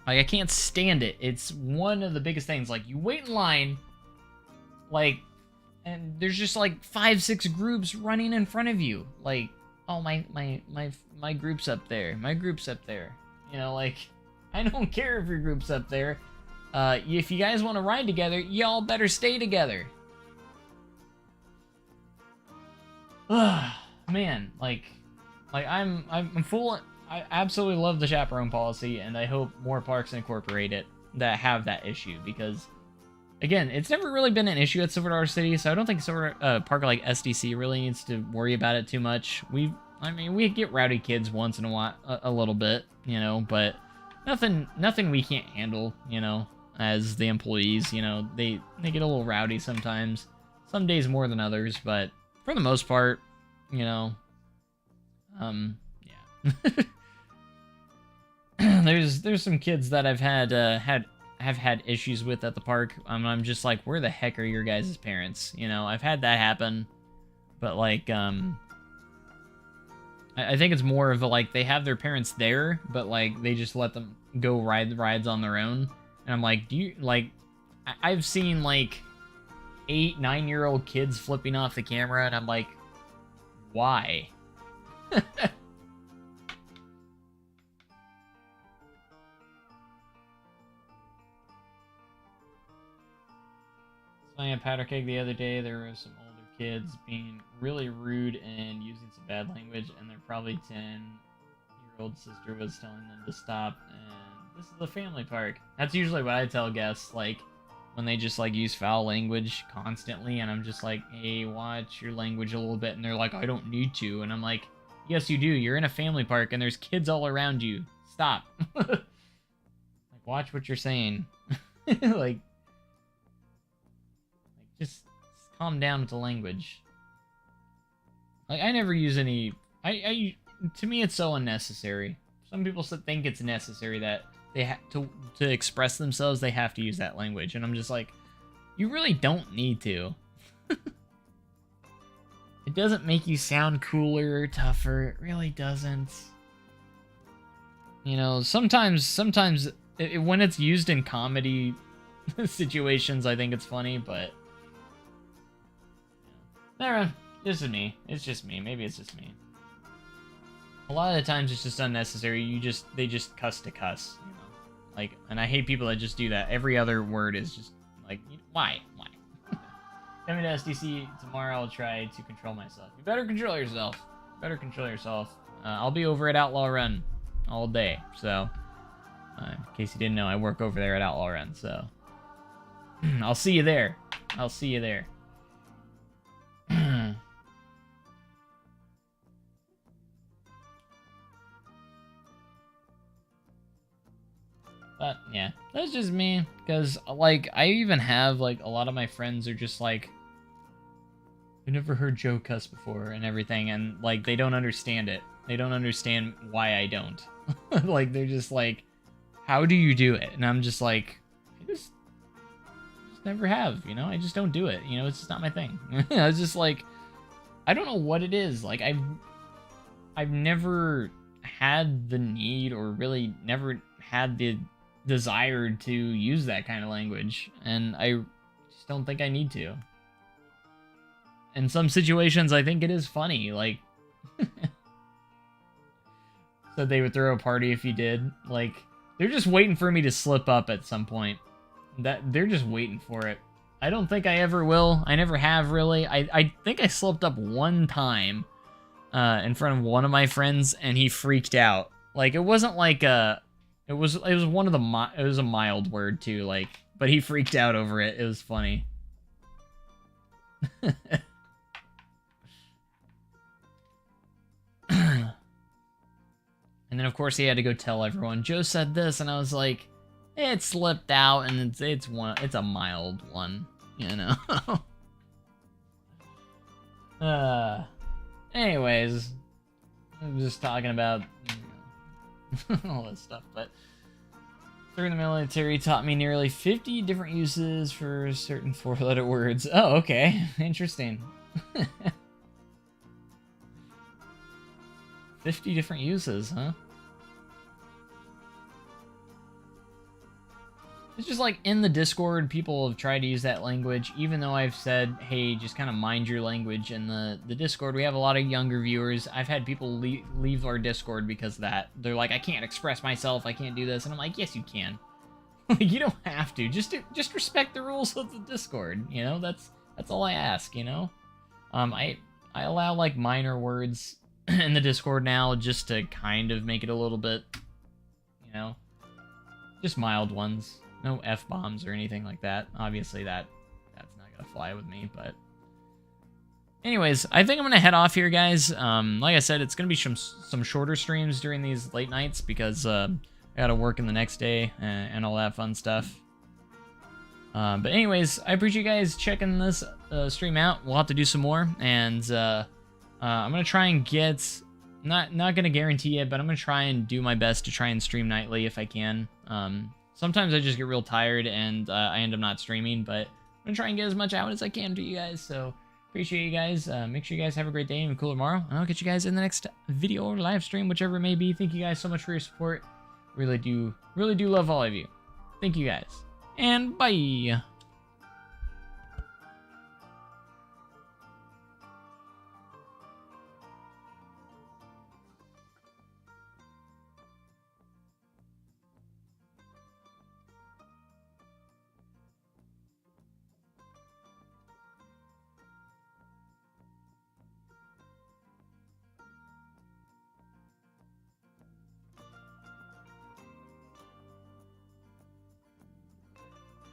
Like, I can't stand it. It's one of the biggest things. Like, you wait in line, like, and there's just like 5-6 groups running in front of you. Like, oh, my group's up there. My group's up there. You know, like, I don't care if your group's up there. If you guys want to ride together, y'all better stay together. Man, like I'm full. I absolutely love the chaperone policy, and I hope more parks incorporate it that have that issue, because, again, it's never really been an issue at Silver City, so I don't think a park like SDC really needs to worry about it too much. We get rowdy kids once in a while, a little bit, you know, but nothing we can't handle, you know, as the employees, you know, they get a little rowdy sometimes, some days more than others, but for the most part, you know, yeah. There's some kids that I've have had issues with at the park. I'm just like, where the heck are your guys' parents? You know, I've had that happen, but like, I think it's more of a, like, they have their parents there, but like they just let them go ride the rides on their own. And I'm like, do you like? I've seen like 8, 9-year-old kids flipping off the camera, and I'm like, why? I had powder keg the other day. There were some older kids being really rude and using some bad language, and their probably 10-year-old sister was telling them to stop. And this is a family park. That's usually what I tell guests, like when they just like use foul language constantly, and I'm just like, hey, watch your language a little bit, and they're like, I don't need to, and I'm like, yes, you do. You're in a family park, and there's kids all around you. Stop. Like, watch what you're saying. like. Just calm down with the language. Like, I never use any... to me, it's so unnecessary. Some people think it's necessary that they have to express themselves, they have to use that language. And I'm just like, you really don't need to. It doesn't make you sound cooler or tougher. It really doesn't. You know, sometimes when it's used in comedy situations, I think it's funny, but... Never mind. This is me. It's just me. Maybe it's just me. A lot of the times it's just unnecessary. They just cuss to cuss, you know. Like, and I hate people that just do that. Every other word is just like, why? Coming to SDC tomorrow, I'll try to control myself. You better control yourself. I'll be over at Outlaw Run all day. So, in case you didn't know, I work over there at Outlaw Run. So, I'll see you there. But yeah, that's just me, because like I even have like a lot of my friends are just like, I never heard Joe cuss before and everything, and like they don't understand it. They don't understand why I don't. Like they're just like, how do you do it? And I'm just like, I just never have, you know. I just don't do it, you know. It's just not my thing. I was just like, I don't know what it is. Like I've never had the need, or really never had the desire to use that kind of language, and I just don't think I need to. In some situations, I think it is funny, like so they would throw a party if you did. Like, they're just waiting for me to slip up at some point. That they're just waiting for it. I don't think I ever will. I never have, really. I think I slipped up one time in front of one of my friends, and he freaked out. Like, it wasn't like a... It was one of the... It was a mild word, too, like... But he freaked out over it. It was funny. And then, of course, he had to go tell everyone, Joe said this, and I was like, it slipped out, and it's a mild one, you know? Anyways, I'm just talking about, you know, all this stuff, but through the military taught me nearly 50 different uses for certain 4-letter words. Oh, okay. Interesting. 50 different uses, huh? It's just like in the Discord, people have tried to use that language, even though I've said, hey, just kind of mind your language. In the Discord, we have a lot of younger viewers. I've had people leave our Discord because of that. They're like, I can't express myself, I can't do this. And I'm like, yes, you can. Like, you don't have to. Just respect the rules of the Discord, you know? That's all I ask, you know? I allow, like, minor words in the Discord now, just to kind of make it a little bit, you know, just mild ones. No F-bombs or anything like that. Obviously, that's not gonna fly with me, but... Anyways, I think I'm gonna head off here, guys. Like I said, it's gonna be some shorter streams during these late nights, because I gotta work in the next day, and all that fun stuff. But anyways, I appreciate you guys checking this stream out. We'll have to do some more, and I'm gonna try and get, not gonna guarantee it, but I'm gonna try and do my best to try and stream nightly if I can. Sometimes I just get real tired and I end up not streaming, but I'm gonna try and get as much out as I can to you guys. So appreciate you guys. Make sure you guys have a great day and a cool tomorrow, and I'll catch you guys in the next video or live stream, whichever it may be. Thank you guys so much for your support. Really do love all of you. Thank you guys, and bye.